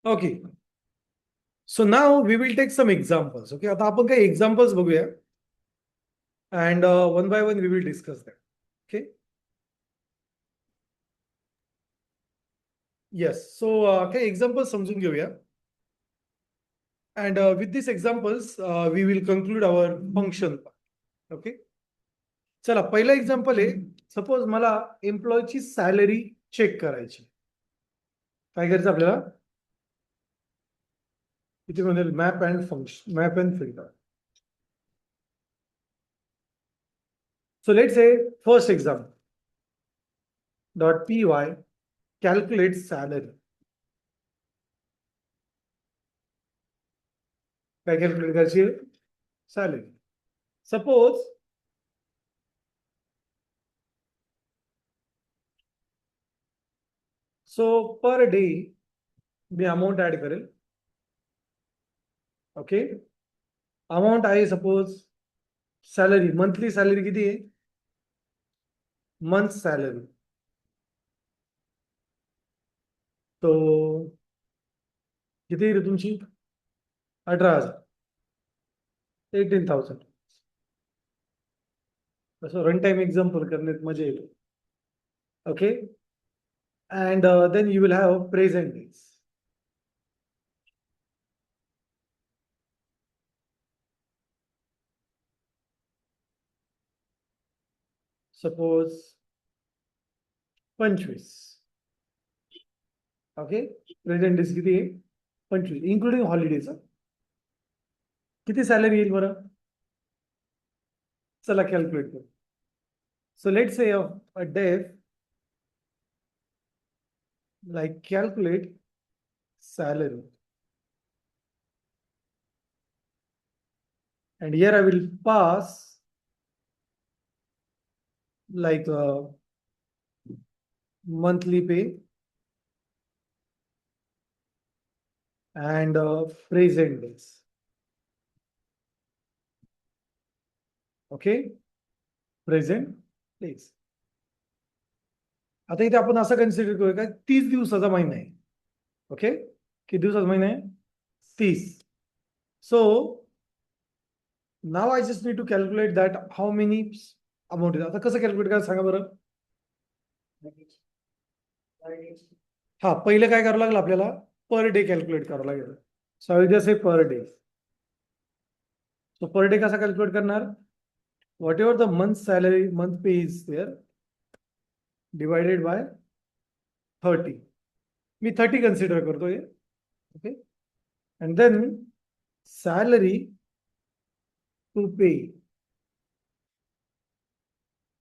ओके, सो नाव we will take some examples. Okay, आता आपण काही एक्झाम्पल्स बघूया and one by one we will discuss that. Okay, yes. So काही एक्झाम्पल्स समजून घेऊया and with this examples we will conclude our function. Okay, चला पहिलं एक्झाम्पल आहे. सपोज मला एम्प्लॉयची सॅलरी चेक करायची. काय करायचं आपल्याला? इथे म्हणेल map and function, map and filter. So let's say first example dot py calculates salary. काय calculate करायची? Salary. Suppose so per day मी अमाऊंट ऍड करेल. ओके, अमाऊंट आहे सपोज सॅलरी, मंथली सॅलरी किती आहे? मंथ सॅलरी तो किती आहे तुमची? 18,000, 18,000. तसं रन टाइम एक्झाम्पल करण्यात मजा येईल. Okay, and then you will have present days. Suppose 25. Okay, present days किती आहे? 25 इन्क्लुडिंग हॉलिडेज. किती सॅलरी येईल बरं? चला कॅल्क्युलेट करू. सो लेट से अ डेफ like calculate salary, and here I will pass like monthly pay and present days. Okay, present days. आता इथे आपण असं कन्सिडर करूया का 30 दिवसाचा महिना आहे. ओके, किती दिवसाचा महिना आहे? 30. So now I just need to calculate that how many amount is. आता कसं कॅल्क्युलेट करा सांगा बरं. हा, पहिले काय करावं लागेल आपल्याला? पर डे कॅल्क्युलेट करावं लागेल. So I will just say per day. So per day कसा कॅल्क्युलेट करणार? Whatever the month salary, month pay is there, divided by 30. मी 30 कन्सिडर करतोय. Okay, and then salary to pay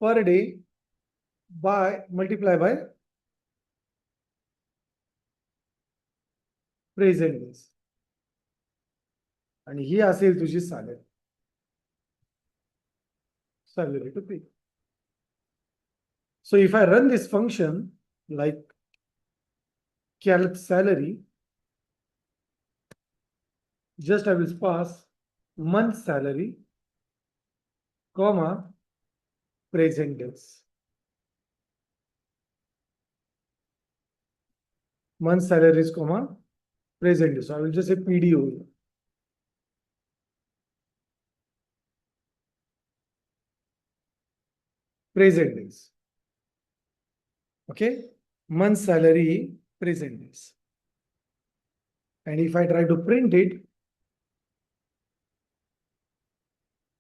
per day by multiply by present days, आणि ही असेल तुझी salary. Salary to pay. So if I run this function like calc salary, just I will pass month salary, comma, present days. Month salaries, comma, present days. So I will just say PDO. Present days. Okay, month salary, present days. And if I try to print it,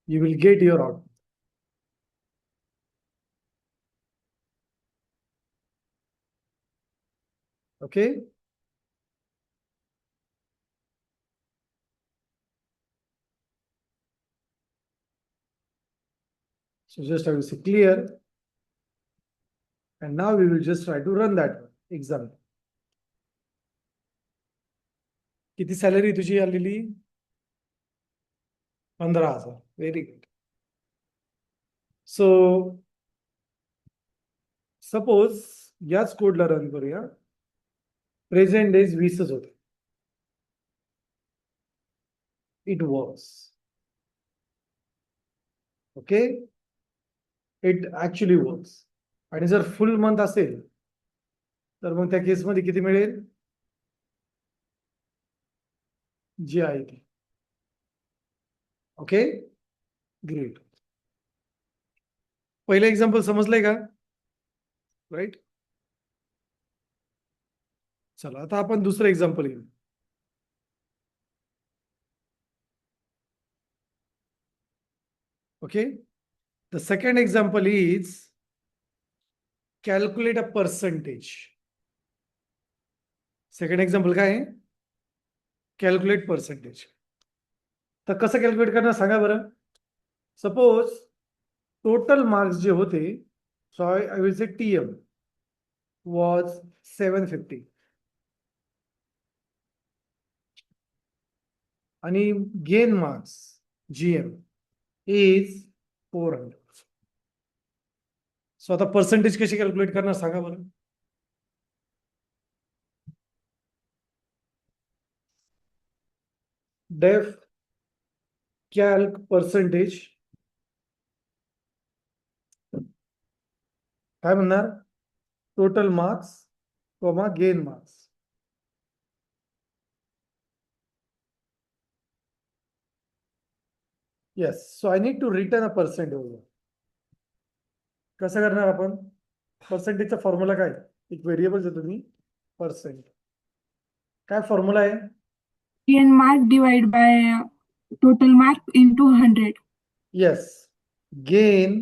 you will get your output. Okay, so just I will say clear, and now we will just try to run that example. किती सॅलरी तुझी आलेली? 15,000. Very good. सो सपोज याच कोडला रन करूया. प्रेझेंट डेज 20च होते. It works. Okay, it actually works. आणि जर फुल मंथ असेल तर मग त्या केसमध्ये किती मिळेल? जी आहे ती. Okay, great. पहिलं एक्झाम्पल समजलंय का? राईट. चला आता आपण दुसरं एक्झाम्पल घेऊ. Okay, the second example is calculate a percentage. Second example काय आहे? Calculate percentage. तर कसं कॅल्क्युलेट करणार सांगा बरं. सपोज टोटल मार्क्स जे होते, so I will say TM was 750 आणि gain marks GM is 400. So आता पर्सेंटेज कशी कॅल्क्युलेट करणार सांगा बरं. डेफ कॅल्क पर्सेंटेज काय म्हणणार? Total marks comma gain marks. Yes, so I need to return a percent over. कसं करणार आपण? पर्सेंटेजचा फॉर्म्युला काय? एक व्हेरिएबल देतो मी, पर्सेंट. काय फॉर्म्युला आहे? N mark divided by total mark into 100. Yes, gain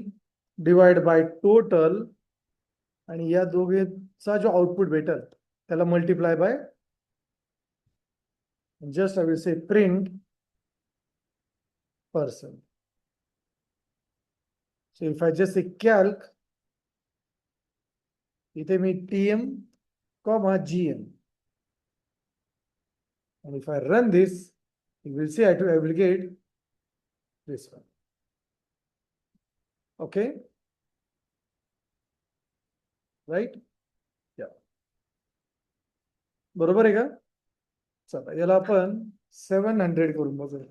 divide by total, आणि या दोघेचा जो आउटपुट भेटेल त्याला multiply by, just I will say print person. So if I just say calc, इथे मी TM, GM. And if I run this, you will see I will get this one. Okay? Right? Yeah. बरोबर आहे का? चला याला आपण 700 करून बघू.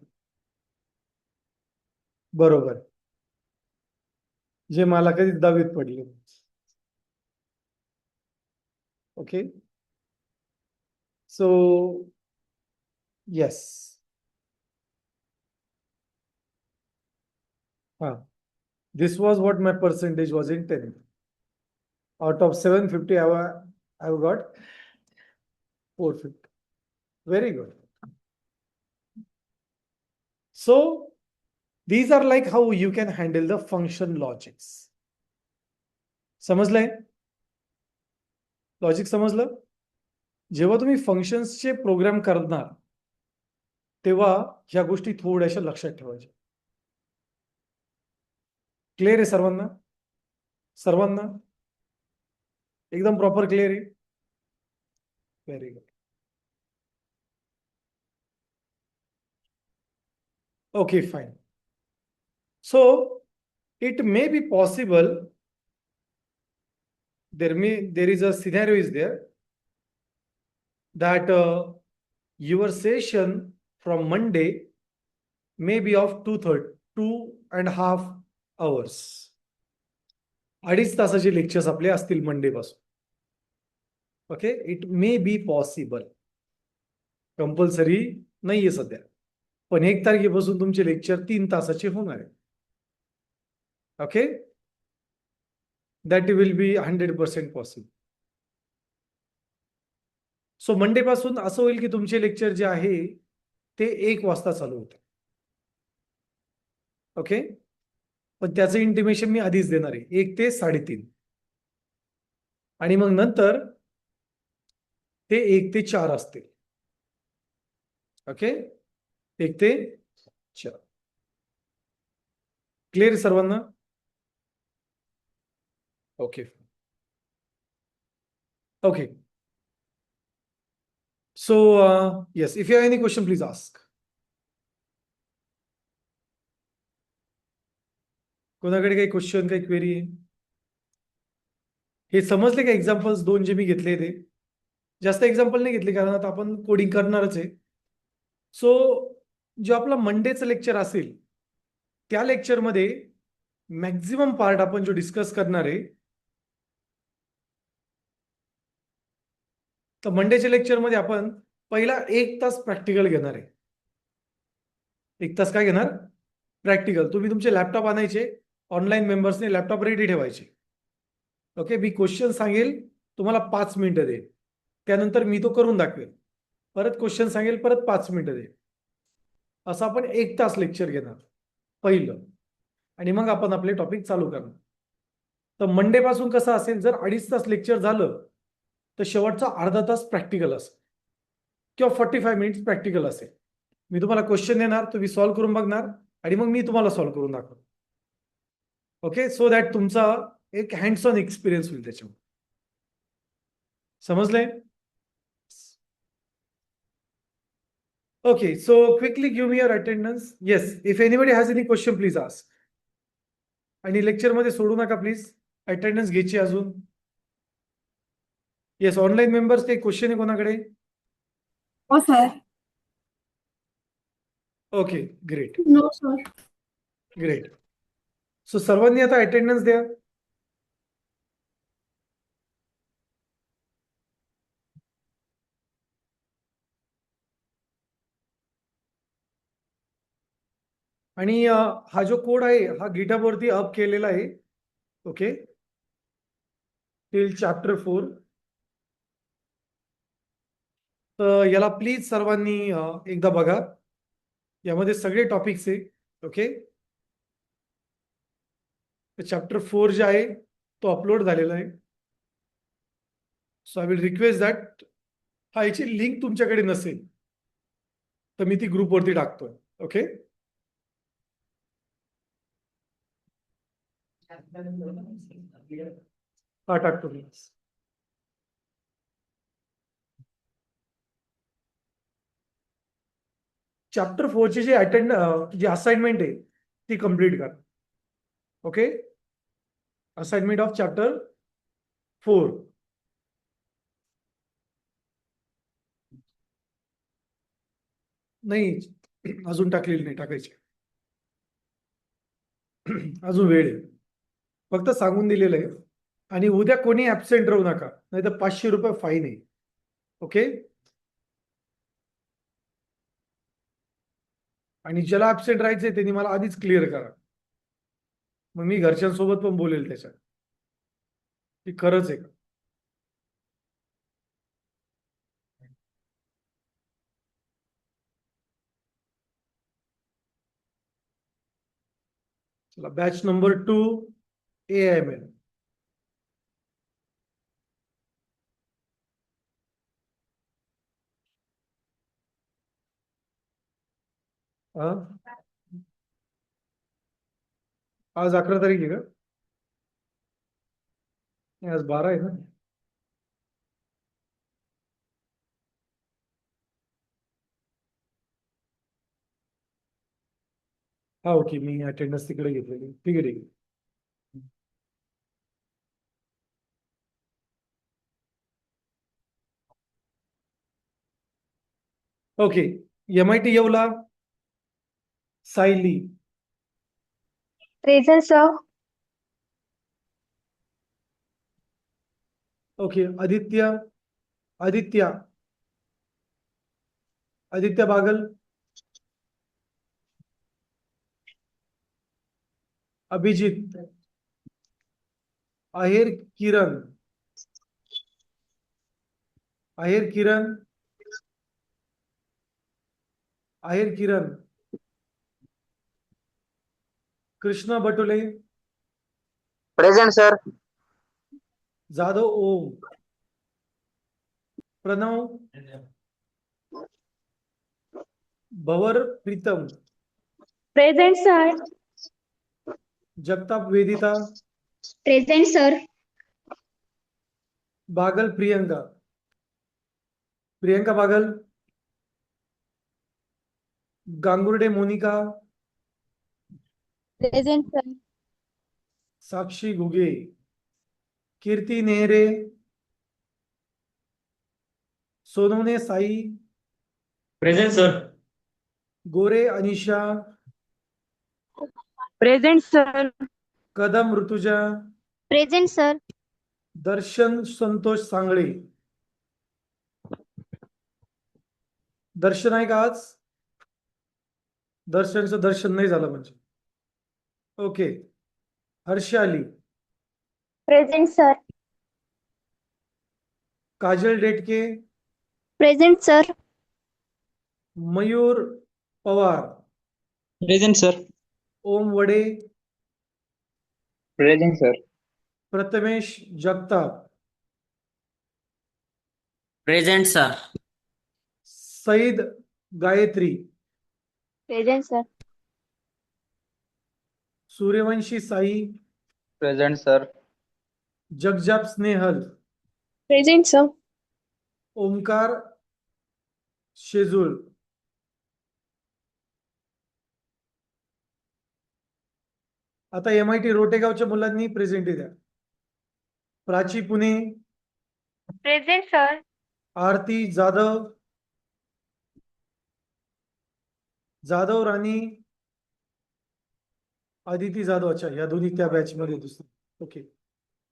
बरोबर. जे मला कधी 10वीत पडले. Okay? So, yes. This was what my percentage was in 10th. Out of 750, I've got 450. Very good. So, these are like how you can handle the function logics. समजलंय? लॉजिक समजलं? जेव्हा तुम्ही फंक्शन्सचे प्रोग्राम करणार तेव्हा ह्या गोष्टी थोड्याशा लक्षात ठेवायच्या. क्लिअर आहे सर्वांना? सर्वांना एकदम प्रॉपर क्लिअर आहे? Very good. Okay, fine. So it may be possible, there is a scenario is there that your session from Monday may be of 2.5 hours. 2.5 तासाचे लेक्चर्स आपले असतील मंडे पासून. Okay, it may be possible, compulsory नाहीये सध्या, पण 1 तारखेपासून तुमचे लेक्चर 3 तासाचे होणार आहे. Okay, that will be 100% possible. So Monday पासून असं होईल की तुमचे लेक्चर जे आहे ते 1 वाजता चालू होते. ओके, पण त्याचं इंटिमेशन मी आधीच देणार आहे, 1 ते 3:30, आणि मग नंतर ते 1 ते 4 असतील. ओके, 1 ते 4. क्लिअर सर्वांना? Okay okay. So yes, if you have any question, please ask. कोणाकडे काही क्वेश्चन, काही क्वेरी आहे? हे समजले का? एक्झाम्पल्स 2 जे मी घेतले ते, जास्त एक्झाम्पल नाही घेतले कारण आता आपण कोडिंग करणारच आहे. सो जो आपला मंडेचं लेक्चर असेल त्या लेक्चरमध्ये मॅक्झिमम पार्ट आपण जो डिस्कस करणार आहे, तर मंडेच्या लेक्चरमध्ये आपण पहिला 1 तास प्रॅक्टिकल घेणार आहे. 1 तास काय घेणार? प्रॅक्टिकल. तुम्ही तुमचे लॅपटॉप आणायचे, ऑनलाईन मेंबर्सने लॅपटॉप रेडी ठेवायचे. ओके, मी क्वेश्चन सांगेल, तुम्हाला 5 मिनिटं देईल, त्यानंतर मी तो करून दाखवेल, परत क्वेश्चन सांगेल, परत 5 मिनिटं देईल, असं आपण 1 तास लेक्चर घेणार पहिलं, आणि मग आपण आपले टॉपिक चालू करणार. तर मंडे पासून कसं असेल, जर 2.5 तास लेक्चर झालं तर शेवटचा अर्धा तास प्रॅक्टिकल असेल किंवा 45 मिनिट्स प्रॅक्टिकल असेल. मी तुम्हाला क्वेश्चन देणार, तुम्ही सॉल्व्ह करून बघणार, आणि मग मी तुम्हाला सॉल्व्ह करून दाखवतो. ओके, सो दॅट तुमचा एक हँड्स ऑन एक्सपिरियन्स होईल त्याच्यावर. समजलंय? Okay, so quickly give me your attendance. Yes, if anybody has any question please ask. आणि लेक्चरमध्ये सोडू नका प्लीज, अटेंडन्स घ्यायची अजून. येस, ऑनलाईन मेंबर्स काही क्वेश्चन आहे कोणाकडे? हो sir. Okay, great no sir. Great. So सर्वांनी आता अटेंडन्स द्या. आणि हा जो कोड आहे हा गिटहब वरती अप केलेला आहे. Okay, till chapter 4. तर याला प्लीज सर्वांनी एकदा बघा, यामध्ये सगळे टॉपिक्स आहे. ओके, चॅप्टर 4 जे आहे तो अपलोड झालेला आहे. So I will request that हा याची लिंक तुमच्याकडे नसेल तर मी ती ग्रुपवरती टाकतोय. ओके. हा टाकतो मी. चॅप्टर 4 ची जी असाइनमेंट आहे ती कम्प्लीट करा. ओके. Assignment of chapter 4. नाही अजून टाकलेली नाही, टाकायची. अजून वेळ आहे. फक्त सांगून दिलेलं आहे. आणि उद्या कोणी ऍबसेंट राहू नका, नाही तर 500 रुपये फाईन आहे. ओके. आणि ज्याला ऍबसेंट राहायचंय त्यांनी मला आधीच क्लिअर करा, मग मी घरच्यांसोबत पण बोलेल त्याच्यात की खरंच आहे का. चला, बॅच नंबर 2 AIML. आज 11 तारीख आहे का? नाही, आज 12 आहे ना. हा ओके, मी अटेंडन्स तिकडे घेतलेली. ठीक आहे, ठीक आहे. Okay. MIT Yeola Sayali. Present, sir. Okay. Aditya Aditya Aditya Bagal. Abhijit. Aher Kiran. Aher Kiran. Aher Kiran. Krishna Batule. Present sir. Jadhav Om. Pranav. Bhavar Pritam. Present, sir. Jagtap Vedita. Present, sir. Bagal Priyanka. Priyanka Bagal. Gangurde Monika. Present, sir. Sakshi Ghuge. Kirti Nehare. Sonawane Sai. Present sir. Gore Anisha. Present, sir. Kadam Rutuja. Present, sir. Darshan Santosh Sangle. Darshan आहे का आज? दर्शनचं दर्शन नाही झालं म्हणजे. Okay. Harshali. Present, sir. Kajal Detke. Present, sir. Mayur Pawar. Present sir. Om Vade. Present sir. Prathamesh Jagtap. Present sir. Sayyad Gayatri. Present, sir. Suryavanshi Sai. Present, sir. Jagjap Snehal. Present, sir. Omkar Shejul. आता MIT रोटेगावच्या मुलांनी प्रेझेंट द्या. प्राची पुणे. Present, sir. आरती जाधव. जाधव राणी. आदिती जाधव. अच्छा, या दोन्ही त्या बॅच मध्ये दुसरी. ओके.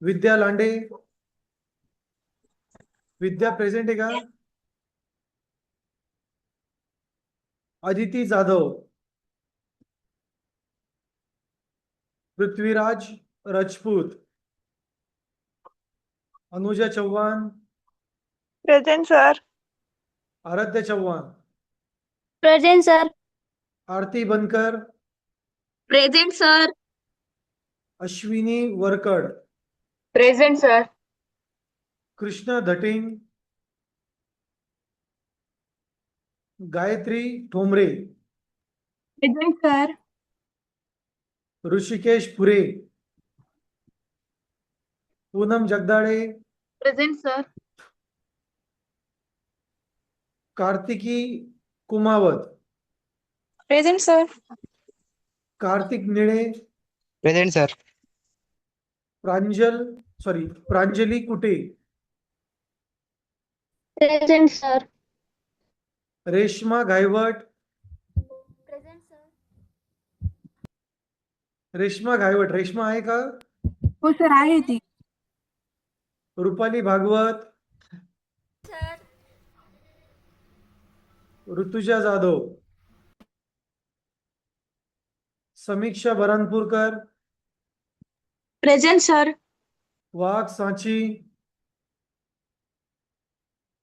विद्या लांडे. विद्या प्रेझेंट आहे का? Aditi Jadhav. Prithviraj Rajput. Anuja Chavan. Present, sir. Aaradhya Chavan. Present, sir. आरती बनकर. Present, sir. अश्विनी वरकड, Present, sir. Krishna धटिंग, Gayatri Thombare, Present, sir. Rishikesh पुरे, Poonam Jagdale, Present, sir. Kartiki Kumawat, Present, sir. Kartik निळे, Present, sir. प्रांजली कुटे, Present, sir. Reshma Ghaywat, Present, sir. Reshma आहे का? हो सर आहे ती. Rupali Bhagwat, Sir. Rutuja Jadhav, Samiksha Baranpurkar, Present, sir. Wagh Sanchi,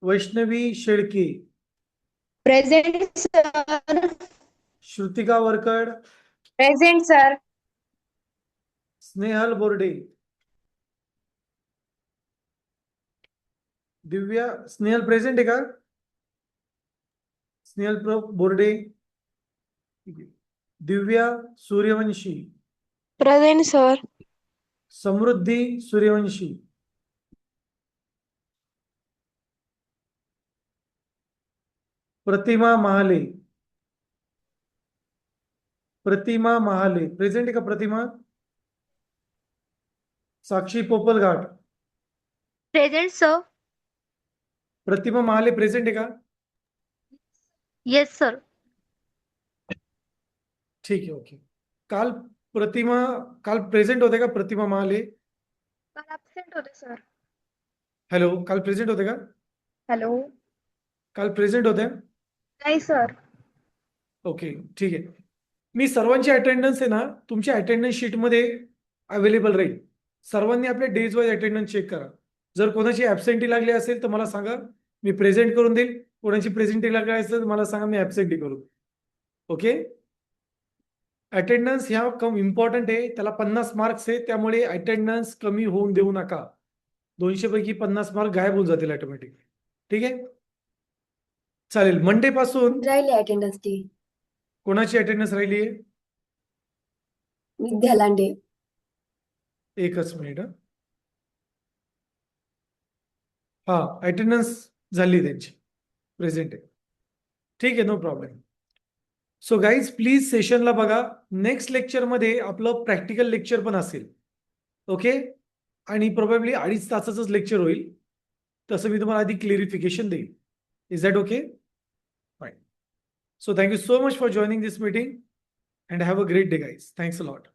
Vaishnavi Shelke, Present, sir. Shrutika Varkad, Present, sir. Snehal Borde, Divya Snehal present आहे का? Borde, Divya Suryavanshi, Present, sir. Samruddhi Suryavanshi, Pratima Mahale present आहे का Pratima? Sakshi Popalghat, Present, sir. Pratima Mahale present आहे का? Yes, sir. ठीक आहे, ओके. काल प्रेझेंट होते का प्रतिमा महाले? काल absent होते, sir. हॅलो, काल प्रेझेंट होते का? Hello. काल प्रेझेंट होते? नाही, sir. ओके, ठीक आहे. मी सर्वांची अटेंडन्स आहे ना तुमच्या अटेंडन्स शीट मध्ये अवेलेबल राहील. सर्वांनी आपले डेज वाईज अटेंडन्स चेक करा. जर कोणाची ॲब्सेंटी लागली असेल तर मला सांगा, मी प्रेझेंट करून देईल. कोणाची प्रेझेंटी लागली असेल तर मला सांगा, मी ॲब्सेंटी करू. ओके, अटेंडन्स ह्या इम्पॉर्टंट आहे. त्याला 50 मार्क्स आहे, त्यामुळे अटेंडन्स कमी होऊन देऊ नका. 200 पैकी 50 मार्क गायब होऊन जातील ऑटोमॅटिक. ठीक आहे, चालेल. मंडे पासून राहिली अटेंडन्स ती कोणाची अटेंडन्स राहिली आहे? विद्या लांडे. एकच मिनिट. हा, अटेंडन्स झाली त्यांची, प्रेझेंट आहे. ठीक आहे, no problem. So guys, please सेशनला बघा. नेक्स्ट लेक्चरमध्ये आपलं प्रॅक्टिकल लेक्चर पण असेल. ओके, आणि प्रोबेबली 2.5 तासाचंच लेक्चर होईल. तसं मी तुम्हाला आधी क्लिअरिफिकेशन देईन. Is that okay? Fine. So thank you so much for joining this meeting and have a great day, guys. Thanks a lot.